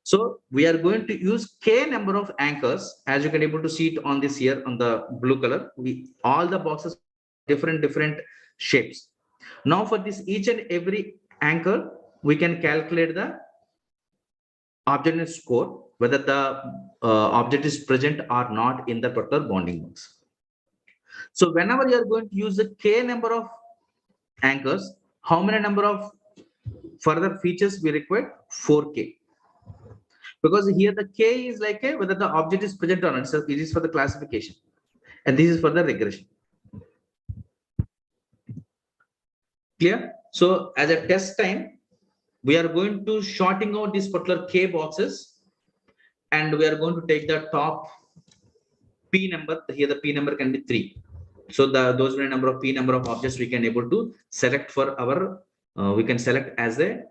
So we are going to use k number of anchors, as you can able to see it on this here on the blue color. All the boxes different shapes. Now for this each and every anchor, we can calculate the object score, whether the object is present or not in the particular bounding box. So whenever you are going to use the k number of anchors, how many number of further features we require? 4k. Because here the k is like a whether the object is present or not. So it is for the classification, and this is for the regression. Clear? So as a test time, we are going to shorting out these particular k boxes, and we are going to take the top p number. Here the p number can be 3. So those many number of p number of objects we can able to select for our we can select as a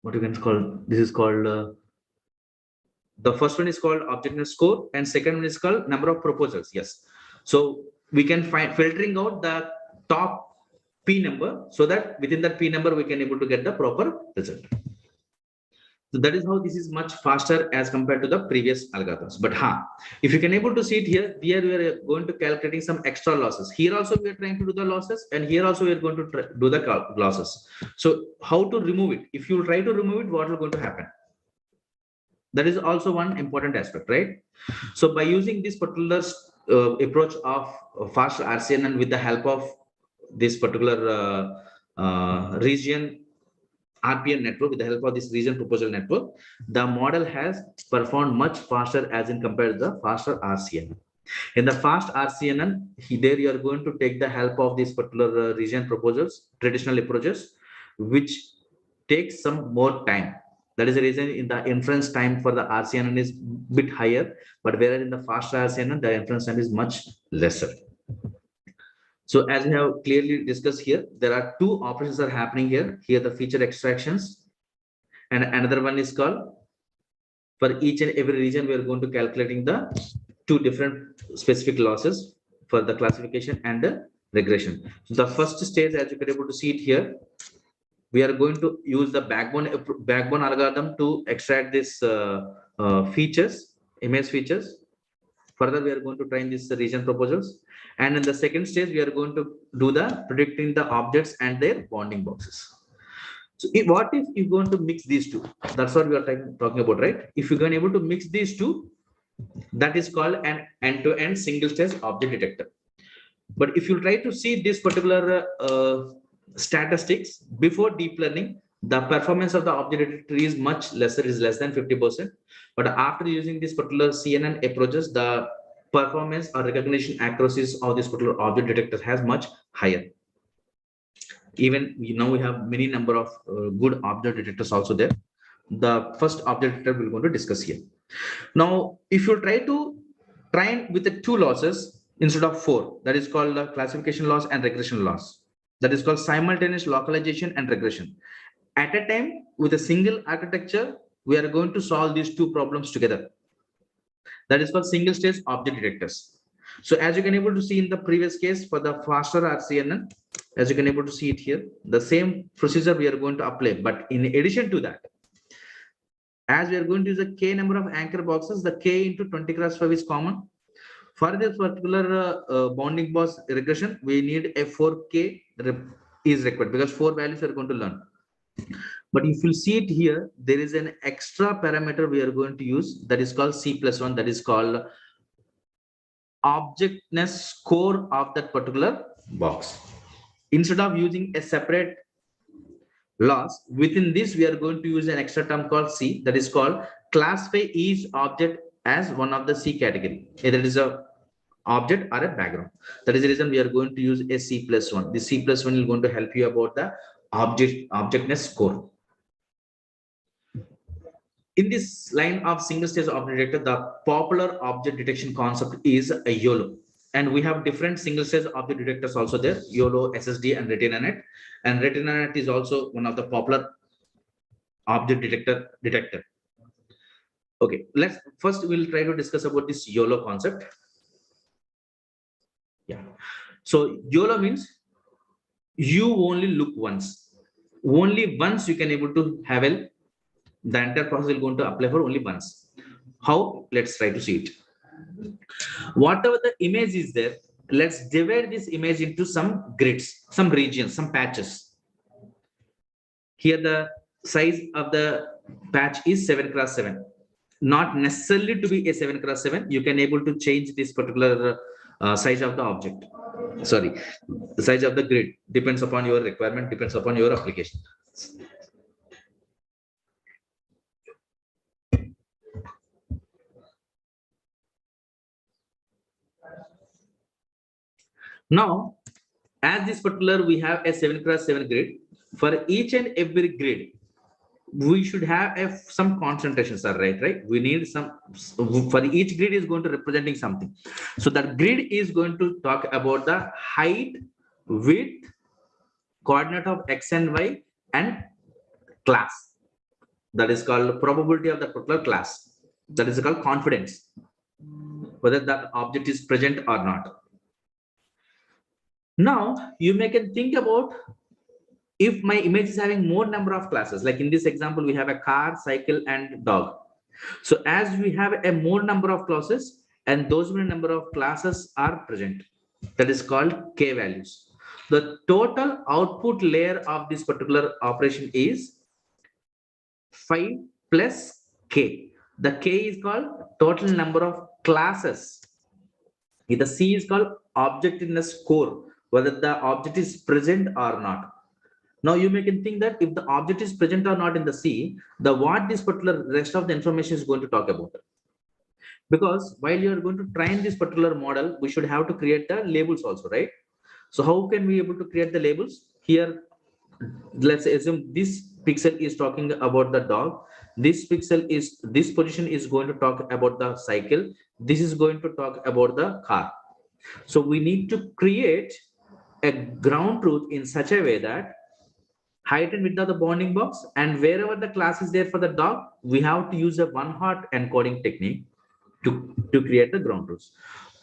what you can call, this is called the first one is called objective score, and second one is called number of proposals. Yes, so we can find filtering out the top p number, so that within that p number we can able to get the proper result. So that is how this is much faster as compared to the previous algorithms. But if you can able to see it here we are going to calculating some extra losses. Here also we are trying to do the losses, and here also we are going to do the losses. So how to remove it? If you try to remove it, what will going to happen? That is also one important aspect, right? So by using this particular approach of fast RCNN with the help of this particular region RPN network, with the help of this region proposal network, the model has performed much faster as in compared to the faster RCNN. In the fast RCNN, there you are going to take the help of these particular region proposals, traditional approaches, which takes some more time. That is the reason in the inference time for the RCNN is bit higher, but whereas in the fast RCNN, the inference time is much lesser. So as we have clearly discussed here, there are 2 operations are happening here. Here the feature extractions, and another one is called, for each and every region we are going to calculating the 2 different specific losses for the classification and the regression. So the first stage, as you can able to see it here, we are going to use the backbone algorithm to extract this image features. Further, we are going to train these region proposals, and in the second stage, we are going to do the predicting the objects and their bounding boxes. So, what if you're going to mix these 2? That's what we are talking about, right? If you're going to able to mix these 2, that is called an end-to-end single-stage object detector. But if you try to see this particular statistics before deep learning, the performance of the object detector is much lesser, is less than 50%. But after using this particular CNN approaches, the performance or recognition accuracies of this particular object detector has much higher. Even now we have many number of good object detectors also there. The first object detector we're going to discuss here. Now, if you try to train with the 2 losses instead of 4, that is called the classification loss and regression loss. That is called simultaneous localization and regression. At a time, with a single architecture, we are going to solve these two problems together. That is called single stage object detectors. So as you can able to see in the previous case for the faster RCNN, as you can able to see it here, the same procedure we are going to apply. But in addition to that, as we are going to use a k number of anchor boxes, the k into 20 cross 5 is common. For this particular bounding box regression, we need a 4k is required because 4 values are going to learn. But if you see it here, there is an extra parameter we are going to use that is called C+1, that is called objectness score of that particular box. Instead of using a separate loss, within this we are going to use an extra term called C, that is called classify each object as one of the C category. Either it is a object or a background. That is the reason we are going to use a C+1. The C+1 is going to help you about the objectness score. In this line of single stage object detector, the popular object detection concept is a YOLO. And we have different single stage object detectors also there, YOLO, SSD, and RetinaNet. And RetinaNet is also one of the popular object detector. Okay, let's first we'll try to discuss about this YOLO concept. Yeah. So YOLO means you only look once. Only once you can able to have a the entire process is going to apply for only once. How? Let's try to see it. Whatever the image is there, let's divide this image into some grids, some regions, some patches. Here the size of the patch is 7 cross 7. Not necessarily to be a 7 cross 7. You can able to change this particular size of the object. Sorry, the size of the grid depends upon your requirement, depends upon your application. Now, as this particular, we have a 7 cross 7 grid. For each and every grid, we should have some concentrations are right. We need some, for each grid is going to representing something. So that grid is going to talk about the height, width, coordinate of X and Y, and class. That is called probability of that particular class. That is called confidence, whether that object is present or not. Now you may can think about if my image is having more number of classes, like in this example, we have a car, cycle, and dog. So as we have a more number of classes and those many number of classes are present, that is called K values. The total output layer of this particular operation is 5 plus K. The K is called total number of classes. The C is called objectiveness score, whether the object is present or not. Now you may can think that if the object is present or not in the C, the what this particular rest of the information is going to talk about. Because while you are going to train this particular model, we should have to create the labels also, right? So how can we able to create the labels? Here, let's assume this pixel is talking about the dog. This pixel is, this position is going to talk about the cycle. This is going to talk about the car. So we need to create a ground truth in such a way that height and width of the bounding box, and wherever the class is there for the dog, we have to use a one-hot encoding technique to create the ground truths.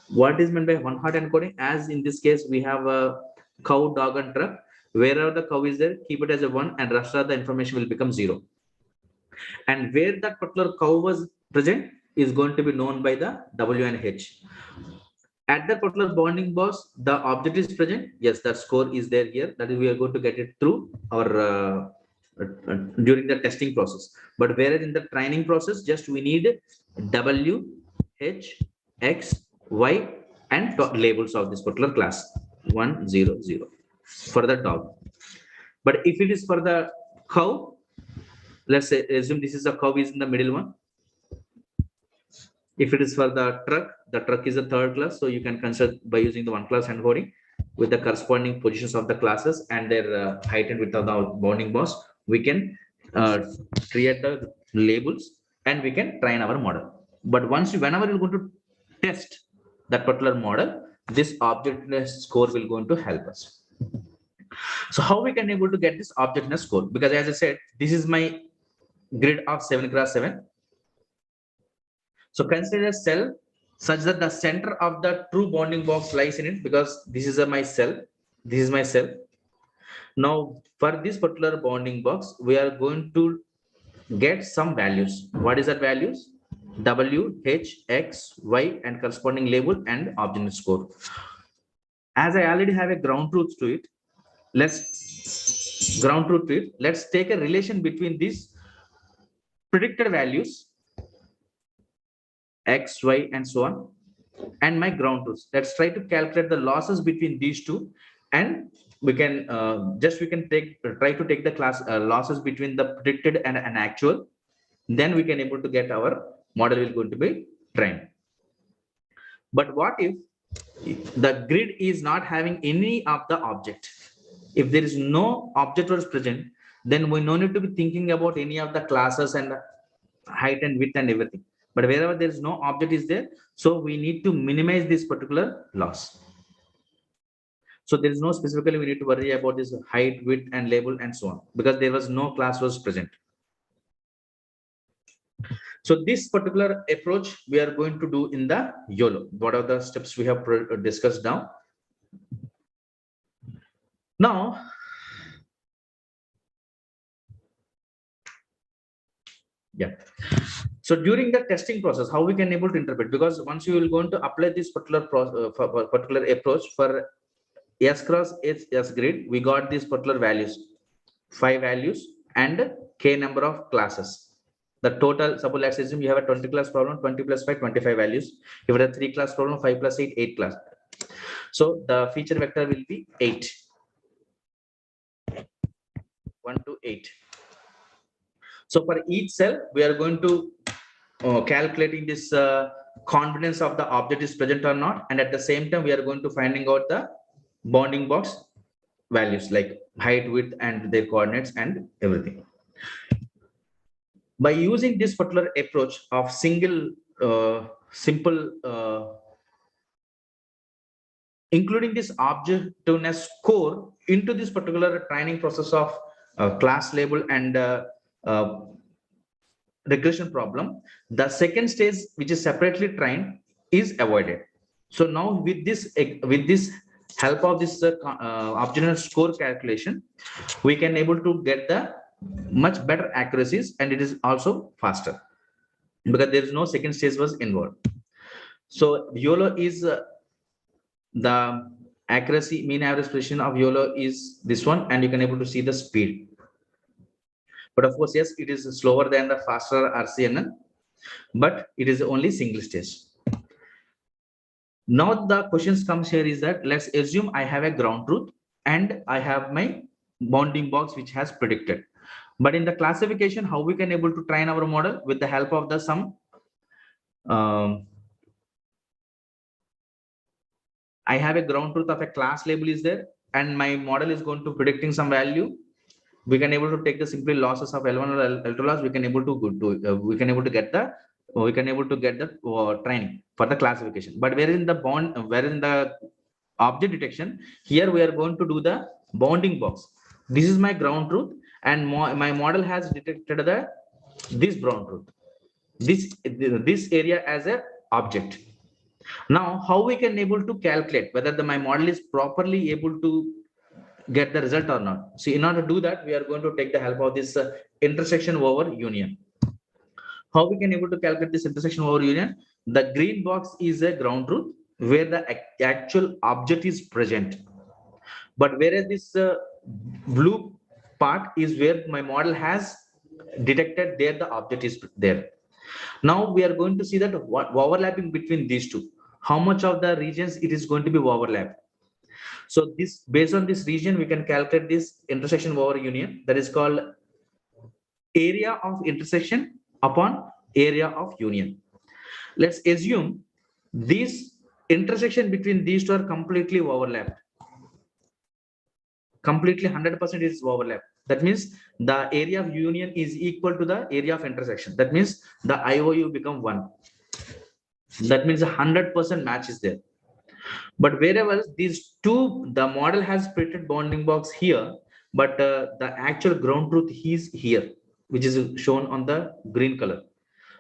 What is meant by one-hot encoding? As in this case, we have a cow, dog, and truck. Wherever the cow is there, keep it as a 1, and rest of the information will become 0. And where that particular cow was present is going to be known by the W and H. At that particular bounding box, the object is present. Yes, that score is there here. That is, we are going to get it through our during the testing process. But whereas in the training process, just we need W, H, X, Y, and labels of this particular class 1, 0, 0 for the dog. But if it is for the cow, let's say assume this is a cow is in the middle one. If it is for the truck is a third class, so you can consider by using the one class encoding with the corresponding positions of the classes and their height and width of the bounding box. We can create the labels and we can train our model. But whenever you're going to test that particular model, this objectness score will going to help us. So how we can able to get this objectness score? Because as I said, this is my grid of 7x7. So consider a cell such that the center of the true bounding box lies in it, because this is my cell. This is my cell. Now for this particular bounding box, we are going to get some values. What is that values? W, H, X, Y, and corresponding label and object score. As I already have a ground truth to it, let's take a relation between these predicted values X, Y, and so on, and my ground truths. Let's try to calculate the losses between these two, and we can try to take the class losses between the predicted and an actual. Then we can able to get our model is going to be trained. But what if the grid is not having any of the object? If there is no object was present, then we no need to be thinking about any of the classes and height and width and everything. But wherever there is no object is there, so we need to minimize this particular loss. So there is no specifically we need to worry about this height, width, and label and so on, because there was no class was present. So this particular approach we are going to do in the YOLO. What are the steps we have discussed now? Now, yeah. So during the testing process, how we can able to interpret? Because once you will going to apply this particular particular approach for S cross S grid, we got these particular values, 5 values and K number of classes. The total, suppose let's assume you have a 20 class problem, 20 plus 5, 25 values. You have a 3 class problem, 5 plus 8, 8 class. So the feature vector will be 8. 1 to 8. So for each cell, we are going to calculating this confidence of the object is present or not. And at the same time, we are going to finding out the bounding box values like height, width, and their coordinates and everything. By using this particular approach of simple including this objectiveness score into this particular training process of class label and regression problem, the second stage, which is separately trained, is avoided. So now with this help of this objectiveness score calculation, we can able to get the much better accuracies, and it is also faster because there is no second stage was involved. So YOLO is the accuracy mean average precision of YOLO is this one, and you can able to see the speed. But of course, yes, it is slower than the faster RCNN, but it is only single stage. Now the questions comes here is that let's assume I have a ground truth and I have my bounding box which has predicted. But in the classification, how we can able to train our model with the help of the some I have a ground truth of a class label is there, and my model is going to predicting some value. We can able to take the simply losses of L1 or L2 loss. We can able to get the training for the classification. But wherein the object detection, here we are going to do the bounding box. This is my ground truth, and my model has detected this ground truth, this area as a object. Now, how we can able to calculate whether my model is properly able to get the result or not? See, in order to do that, we are going to take the help of this intersection over union. How we can able to calculate this intersection over union? The green box is a ground truth where the actual object is present, but whereas this blue part is where my model has detected there the object is there. Now we are going to see that what overlapping between these two, how much of the regions it is going to be overlapped. So this, based on this region, we can calculate this intersection over union, that is called area of intersection upon area of union. Let's assume this intersection between these two are completely overlapped. Completely 100% is overlap. That means the area of union is equal to the area of intersection. That means the IOU become 1. That means 100% match is there. But wherever these two, the model has predicted bounding box here, but the actual ground truth is here, which is shown on the green color.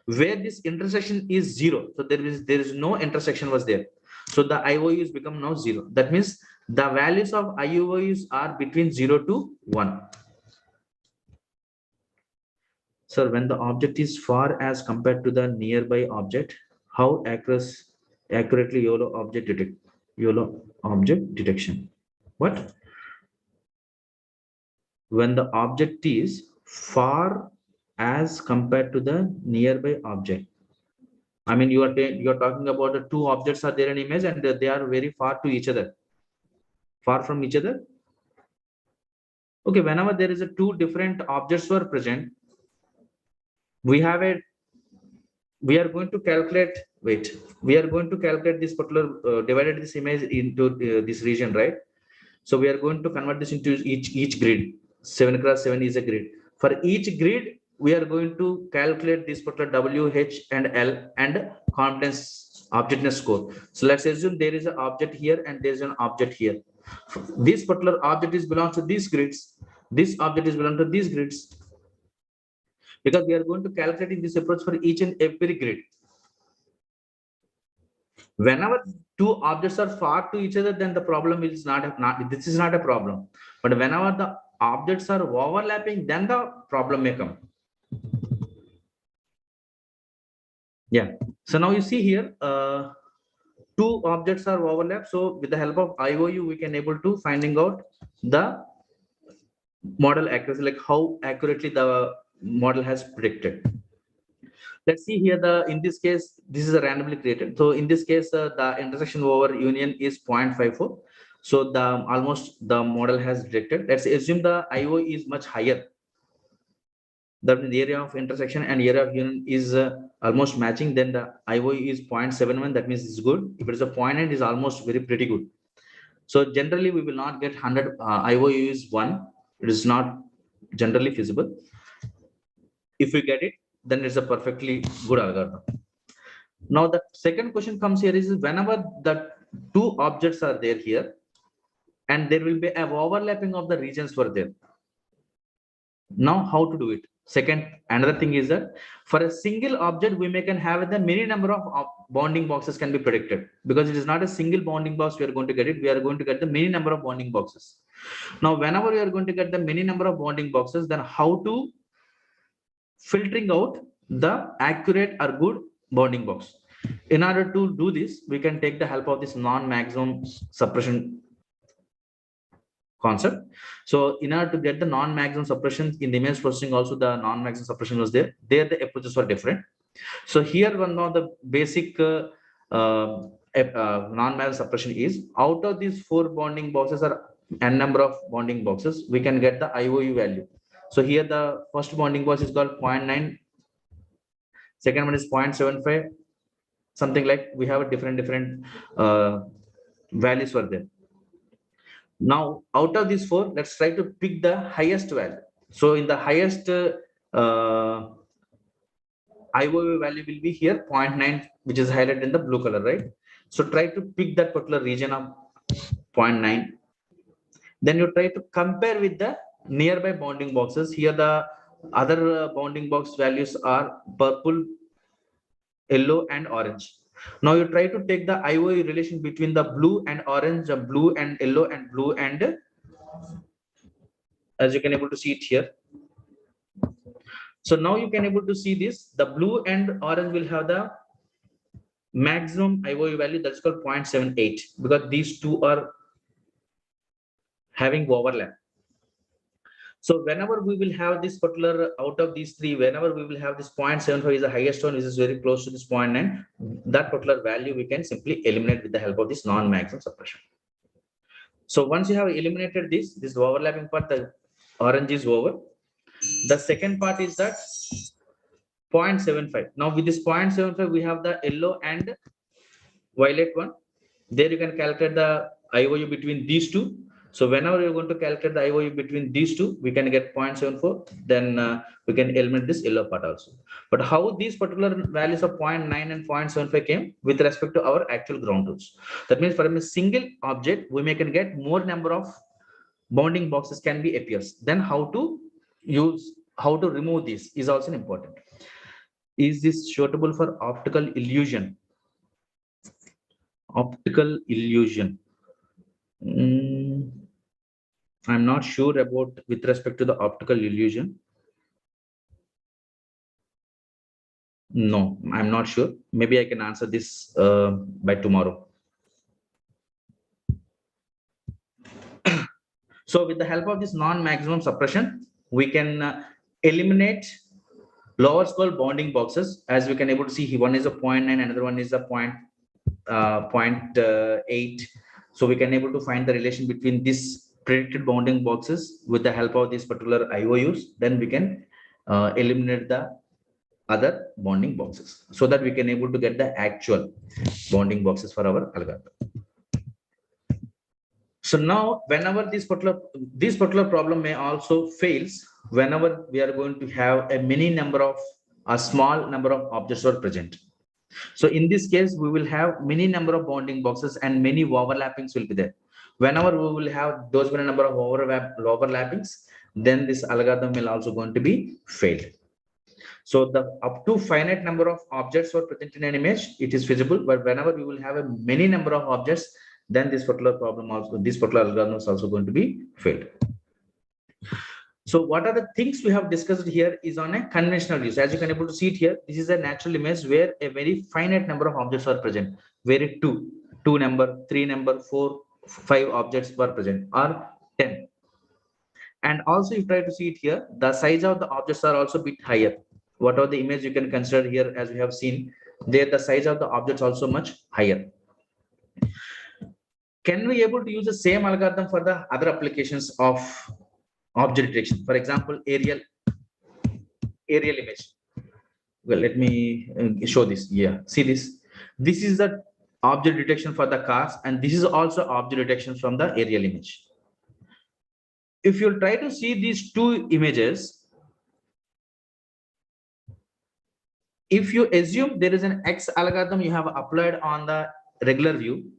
Where this intersection is 0, so there is no intersection was there. So the IOUs become now 0. That means the values of IOUs are between 0 to 1. Sir, when the object is far as compared to the nearby object, how accurately YOLO object detection? What? When the object is far as compared to the nearby object. I mean, you are talking about the two objects are there in image and they are very far to each other, far from each other. Okay, whenever there is a two different objects were present, we have a we are going to calculate. Wait, we are going to calculate this particular divided this image into this region, right? So we are going to convert this into each grid. 7x7 is a grid. For each grid, we are going to calculate this particular W, H, and L and confidence objectness score. So let's assume there is an object here and there is an object here. This particular object is belongs to these grids. This object is belong to these grids. Because we are going to calculate in this approach for each and every grid. Whenever two objects are far to each other, then the problem is not this is not a problem. But whenever the objects are overlapping, then the problem may come. Yeah. So now you see here, two objects are overlapped. So with the help of IOU, we can able to finding out the model accuracy, like how accurately the model has predicted. Let's see here, in this case, this is a randomly created. So in this case, the intersection over union is 0.54. So almost the model has detected. Let's assume the IO is much higher. The area of intersection and area of union is almost matching. Then the IO is 0.71. That means it's good. If it is a 0.9, is almost very pretty good. So generally, we will not get 100. IO is 1. It is not generally feasible. If we get it, then it's a perfectly good algorithm. Now the second question comes here is whenever the two objects are there here and there will be an overlapping of the regions for there. Now how to do it? Second, another thing is that for a single object, we can have the many number of bounding boxes can be predicted, because it is not a single bounding box we are going to get it. We are going to get the many number of bounding boxes. Now, whenever we are going to get the many number of bounding boxes, then how to filtering out the accurate or good bounding box. In order to do this, we can take the help of this non-maximum suppression concept. So in order to get the non-maximum suppression in the image processing, also the non-maximum suppression was there. There the approaches were different. So here one of the basic non-maximum suppression is, out of these 4 bounding boxes or n number of bounding boxes, we can get the IOU value. So here the first bounding box is called 0.9, second one is 0.75, something like we have a different values for them. Now out of these 4, let's try to pick the highest value. So in the highest IOU value will be here 0.9, which is highlighted in the blue color, right? So try to pick that particular region of 0.9. Then you try to compare with the nearby bounding boxes. Here the other bounding box values are purple, yellow, and orange. Now you try to take the IOU relation between the blue and orange, blue and yellow, and blue, and as you can able to see it here. So now you can able to see this. The blue and orange will have the maximum IOU value, that's called 0.78, because these two are having overlap. So whenever we will have this particular, out of these 3, whenever we will have this 0.75 is the highest one, which is very close to this 0.9, that particular value we can simply eliminate with the help of this non-maximum suppression. So once you have eliminated this overlapping part, the orange is over. The second part is that 0.75. Now with this 0.75, we have the yellow and violet one. There you can calculate the IOU between these two. So whenever you're going to calculate the IOU between these two, we can get 0.74. Then we can eliminate this yellow part also. But how these particular values of 0.9 and 0.75 came with respect to our actual ground truths. That means for a single object, we can get more number of bounding boxes can be appears. Then how to remove this is also important. Is this suitable for optical illusion? Optical illusion. I'm not sure about with respect to the optical illusion. No, I'm not sure. Maybe I can answer this by tomorrow. So with the help of this non-maximum suppression, we can eliminate lower score bounding boxes. As we can able to see, one is a 0.9, another one is a 0.8. So we can able to find the relation between this predicted bounding boxes with the help of these particular IOUs. Then we can eliminate the other bounding boxes so that we can able to get the actual bounding boxes for our algorithm. So now whenever this particular problem may also fails whenever we are going to have a small number of objects are present. So in this case, we will have many number of bounding boxes and many overlappings will be there. Whenever we will have those many number of overlappings, then this algorithm will also going to be failed. So the up to finite number of objects are present in an image, it is feasible. But whenever we will have a many number of objects, then this particular algorithm is also going to be failed. So what are the things we have discussed here is on a conventional use. As you can able to see it here, this is a natural image where a very finite number of objects are present. Where two number, three number, 4, 5 objects were present, or 10. And also you try to see it here, the size of the objects are also a bit higher. Whatever the image you can consider here, as we have seen, there the size of the objects also much higher. Can we able to use the same algorithm for the other applications of object detection? For example, aerial image. Well, let me show this. Yeah, see this. This is the object detection for the cars, and this is also object detection from the aerial image. If you try to see these two images, if you assume there is an X algorithm you have applied on the regular view,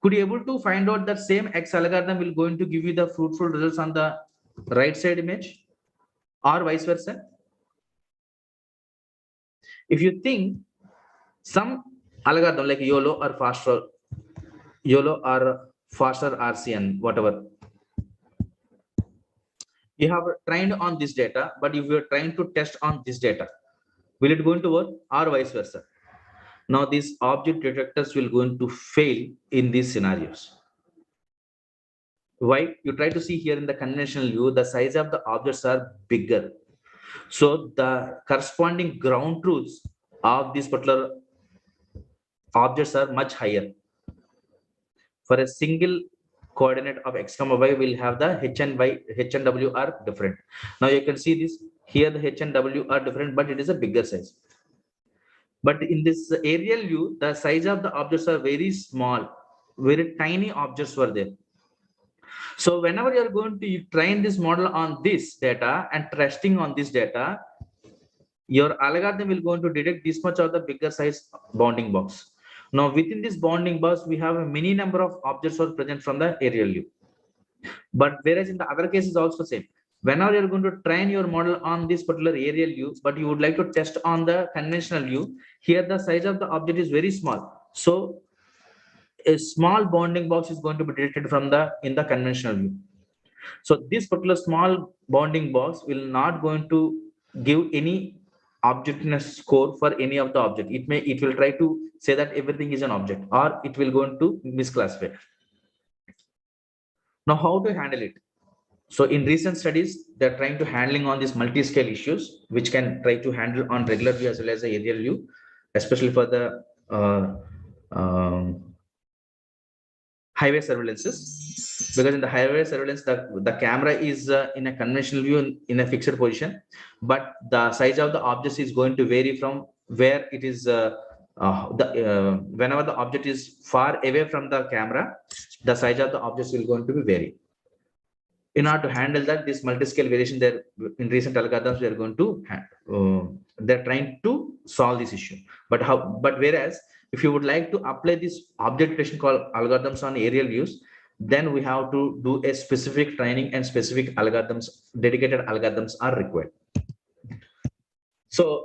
could you able to find out that same X algorithm will going to give you the fruitful results on the right side image, or vice versa? If you think some algorithm like YOLO or faster RCN, whatever, you have trained on this data, but if you're trying to test on this data, will it going to work, or vice versa? Now these object detectors will going to fail in these scenarios. Why? You try to see here in the conventional view, the size of the objects are bigger. So the corresponding ground truths of these particular objects are much higher. For a single coordinate of x comma y, will have the h and w are different. Now you can see this here, the h and w are different, but it is a bigger size. But in this aerial view, the size of the objects are very small, very tiny objects were there. So whenever you are going to train this model on this data and trusting on this data, your algorithm will going to detect this much of the bigger size bounding box. Now within this bounding box, we have a many number of objects are present from the aerial view. But whereas in the other case is also same. Whenever you're going to train your model on this particular aerial view, but you would like to test on the conventional view, here the size of the object is very small. So a small bounding box is going to be detected from in the conventional view. So this particular small bounding box will not going to give any objectness score for any of the object. It will try to say that everything is an object, or it will going to misclassify. Now how to handle it? So in recent studies, they're trying to handling on these multi-scale issues, which can try to handle on regular view as well as the aerial view, especially for the highway surveillances. Because in the highway surveillance, the camera is in a conventional view in a fixed position, but the size of the objects is going to vary from where it is. Whenever the object is far away from the camera, the size of the objects will going to be vary. in order to handle that, this multi-scale variation, there in recent algorithms, we are going to they're trying to solve this issue. But whereas if you would like to apply this object detection called algorithms on aerial views, then we have to do a specific training, and specific algorithms, dedicated algorithms are required. So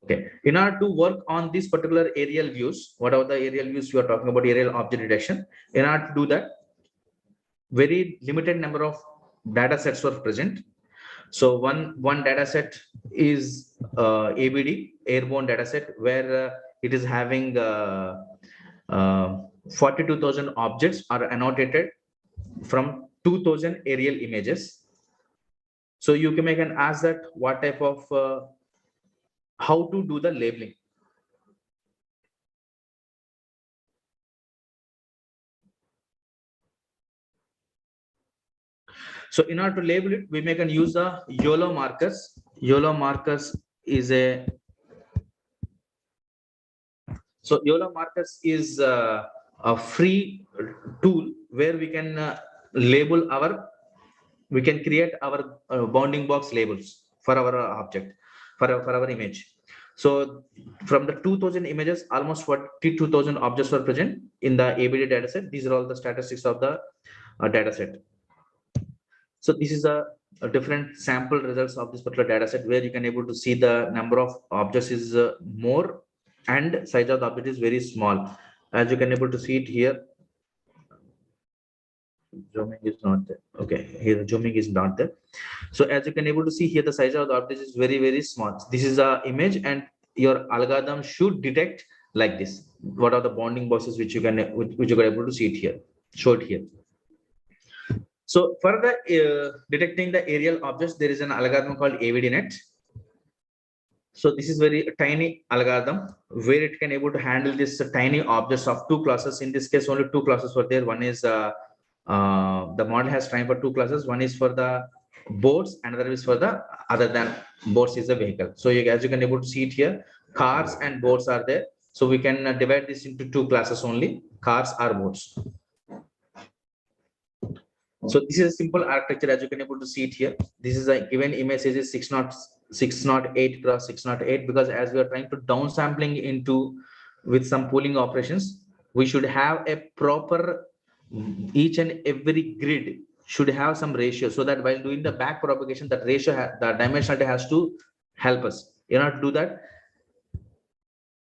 okay, in order to work on these particular aerial views, whatever the aerial views you are talking about, aerial object detection, in order to do that, very limited number of data sets were present. So one data set is ABD, airborne data set, where it is having 42,000 objects are annotated from 2,000 aerial images. So you can ask that what type of how to do the labeling. So in order to label it, we can use the YOLO markers. YOLO markers is a YOLO markers is a free tool where we can label our, we can create our bounding box labels for our object, for our image. So from the 2,000 images, almost 42,000 objects were present in the ABD dataset. These are all the statistics of the dataset. So this is a different sample results of this particular data set, where you can able to see the number of objects is more, and size of the object is very small. As you can able to see it here. Zooming is not there. Okay, here the zooming is not there. So as you can able to see here, the size of the object is very small. This is a image, and your algorithm should detect like this. What are the bounding boxes which you can able to see it here, show it here. So for the detecting the aerial objects, there is an algorithm called AVDNet. So this is very tiny algorithm where it can able to handle this tiny objects of two classes. In this case, only two classes were there. One is the model has time for two classes. One is for the boats, another is for the other than boats is a vehicle. So as you can able to see it here, cars and boats are there. So we can divide this into two classes only, cars or boats. So this is a simple architecture, as you can able to see it here. This is a given image is 608 cross 608, because as we are trying to downsampling into with some pooling operations, we should have a proper, each and every grid should have some ratio, so that while doing the back propagation, that ratio, the dimensionality has to help us. In order to do that,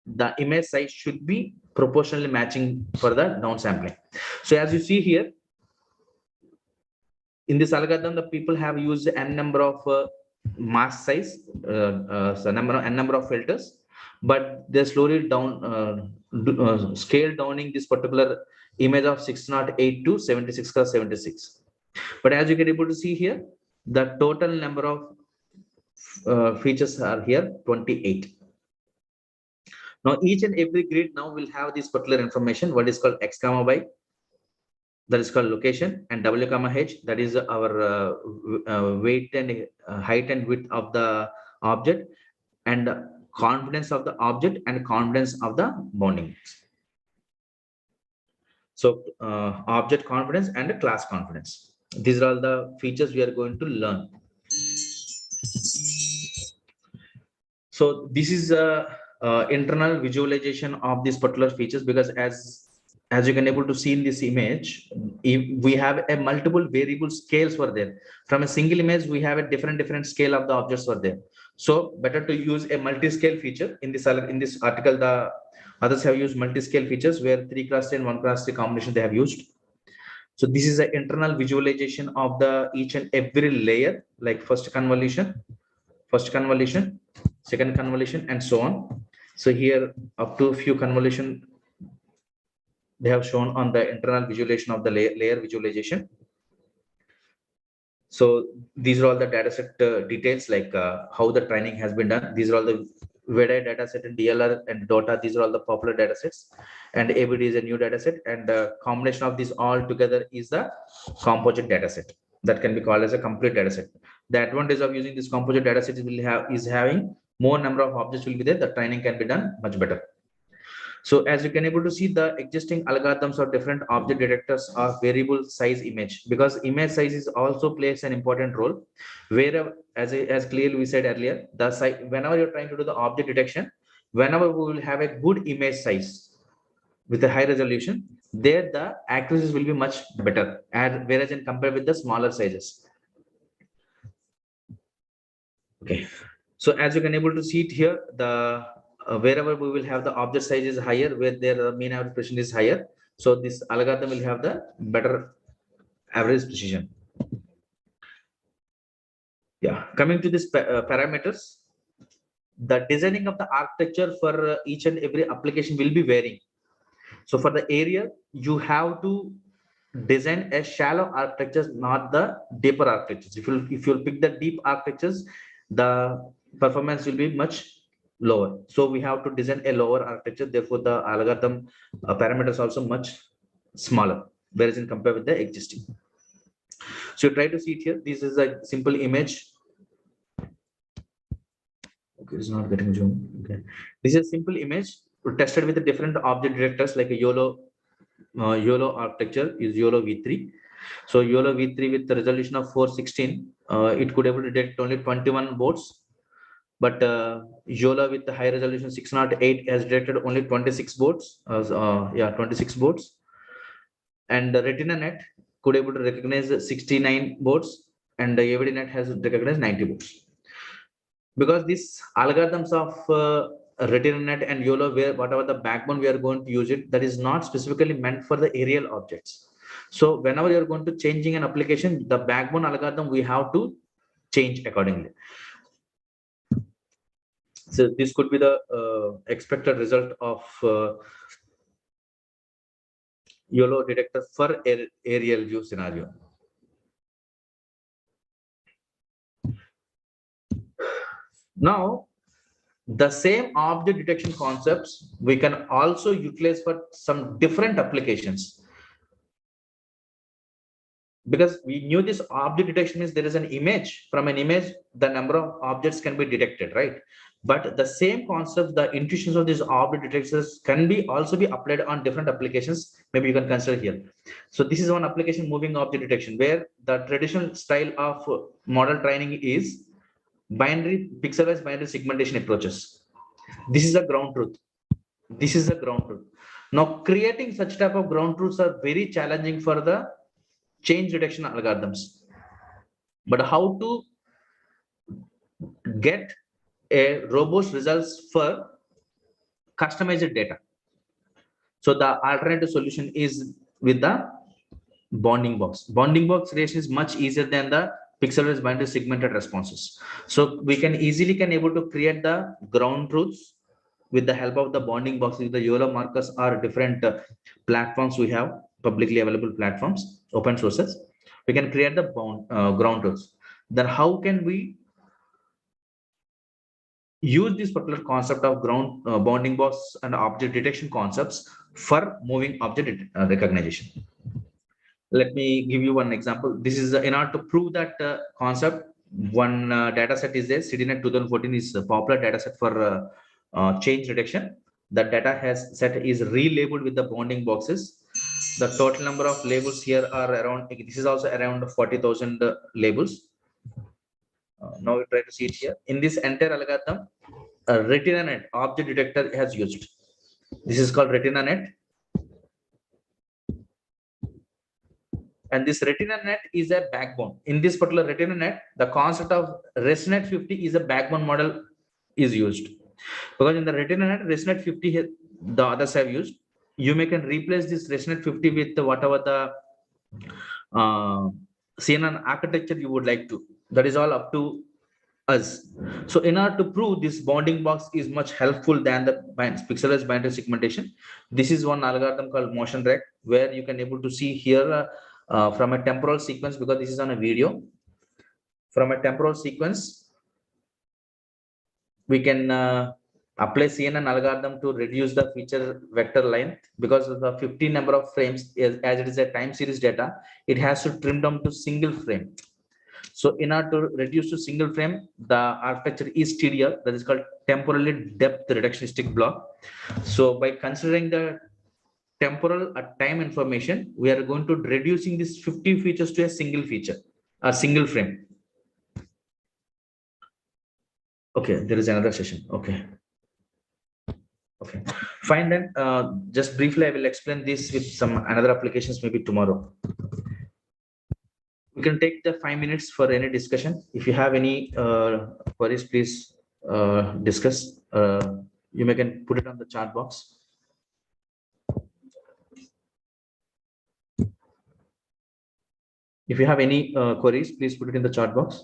the image size should be proportionally matching for the downsampling. So as you see here, in this algorithm, the people have used n number of mask size, so n number of filters, but they slowly down scale downing this particular image of 608 to 76 cross 76. But as you can able to see here, the total number of features are here 28. Now each and every grid now will have this particular information, what is called x comma y, that is called location, and w comma h, that is our weight and height and width of the object, and confidence of the object and confidence of the bounding. So object confidence and class confidence, these are all the features we are going to learn. So this is a internal visualization of these particular features, because as you can able to see in this image, we have a multiple variable scales were there. From a single image, we have a different scale of the objects were there. So better to use a multi-scale feature. In this article, the others have used multi-scale features, where 3x3 and 1x3 combination they have used. So this is an internal visualization of the each and every layer, like first convolution, second convolution, and so on. So here up to a few convolution they have shown on the internal visualization of the layer visualization. So these are all the dataset details, like how the training has been done. These are all the VEDA dataset and DLR and DOTA. These are all the popular datasets, and ABD is a new dataset, and the combination of these all together is the composite dataset that can be called as a complete dataset. The advantage of using this composite dataset is having more number of objects will be there. The training can be done much better. So as you can able to see, the existing algorithms of different object detectors are variable size image, because image size is also plays an important role. Wherever, as clearly we said earlier, the size, whenever you're trying to do the object detection, whenever we will have a good image size with a high resolution, there the accuracies will be much better, and whereas in compared with the smaller sizes. Okay, so as you can able to see it here, the wherever we will have the object size is higher, where their mean average precision is higher, so this algorithm will have the better average precision. Yeah, coming to this parameters, the designing of the architecture for each and every application will be varying. So for the area, you have to design a shallow architectures, not the deeper architectures. If you pick the deep architectures, the performance will be much lower. So we have to design a lower architecture. Therefore, the algorithm parameters also much smaller, whereas in compare with the existing. So you try to see it here. This is a simple image. Okay, it's not getting zoom. Okay, this is a simple image tested with the different object detectors like a YOLO architecture is YOLO V3. So YOLO V3 with the resolution of 416, it could able to detect only 21 boards, but YOLO with the high resolution 608 has detected only 26 boards. 26 boards, and the RetinaNet could able to recognize 69 boards, and the AVDNet has recognized 90 boards. Because these algorithms of RetinaNet and YOLO, where whatever the backbone we are going to use it, that is not specifically meant for the aerial objects. So whenever you're going to changing an application, the backbone algorithm we have to change accordingly. So this could be the expected result of YOLO detector for aerial view scenario. Now, the same object detection concepts we can also utilize for some different applications, because we knew this object detection means there is an image. From an image, the number of objects can be detected, right? But the same concept, the intuitions of these object detectors can be also be applied on different applications. Maybe you can consider here. So this is one application, moving object detection, where the traditional style of model training is binary pixel-wise binary segmentation approaches. This is a ground truth. This is a ground truth. Now, creating such type of ground truths are very challenging for the change detection algorithms. But how to get a robust results for customized data? So the alternative solution is with the bounding box. Bounding box creation is much easier than the pixel-wise binary segmented responses. So we can easily able to create the ground truths with the help of the bounding boxes. The YOLO markers are different platforms we have, publicly available platforms, open sources. We can create the ground truths. Then how can we use this particular concept of ground bounding box and object detection concepts for moving object recognition? Let me give you one example. This is in order to prove that concept. One data set is there. CDNet 2014 is a popular data set for change detection. The data has set is relabeled with the bounding boxes. The total number of labels here are around, this is also around 40,000 labels. Now we try to see it here. In this entire algorithm, a RetinaNet object detector has used. This is called RetinaNet. And this RetinaNet is a backbone. In this particular RetinaNet, the concept of ResNet 50 is a backbone model is used. Because in the RetinaNet, ResNet 50, the others have used. You may can replace this ResNet 50 with whatever the CNN architecture you would like to. That is all up to us. So in order to prove this bounding box is much helpful than the pixelized binary segmentation, this is one algorithm called motion rec, where you can able to see here from a temporal sequence, because this is on a video. From a temporal sequence, we can apply CNN algorithm to reduce the feature vector length, because of the 50 number of frames, as it is a time series data, it has to trim down to single frame. So in order to reduce to single frame, the architecture is TDR, that is called temporally depth reductionistic block. So by considering the temporal time information, we are going to reducing these 50 features to a single feature, a single frame. Okay, there is another session. Okay. Okay, fine then. Just briefly, I will explain this with some another applications maybe tomorrow. We can take the 5 minutes for any discussion. If you have any queries, please discuss. You may can put it on the chat box. If you have any queries, please put it in the chat box.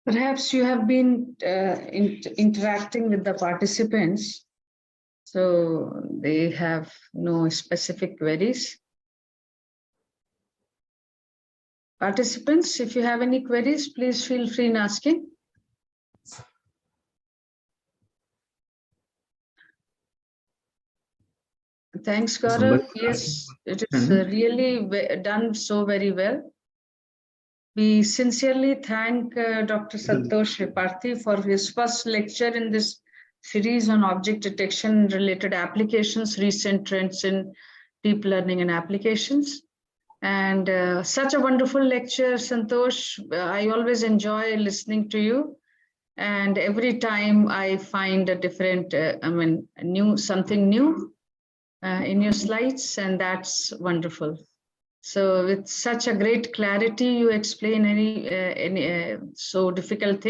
Perhaps you have been interacting with the participants, so they have no specific queries. Participants, if you have any queries, please feel free in asking. Thanks, Gaurav. Yes, it is really done so very well. We sincerely thank Dr. Santosh Vipparthi for his first lecture in this series on object detection related applications, recent trends in deep learning and applications. And such a wonderful lecture, Santosh. I always enjoy listening to you. And every time I find a different, something new in your slides, and that's wonderful. So with such a great clarity, you explain any so difficult thing.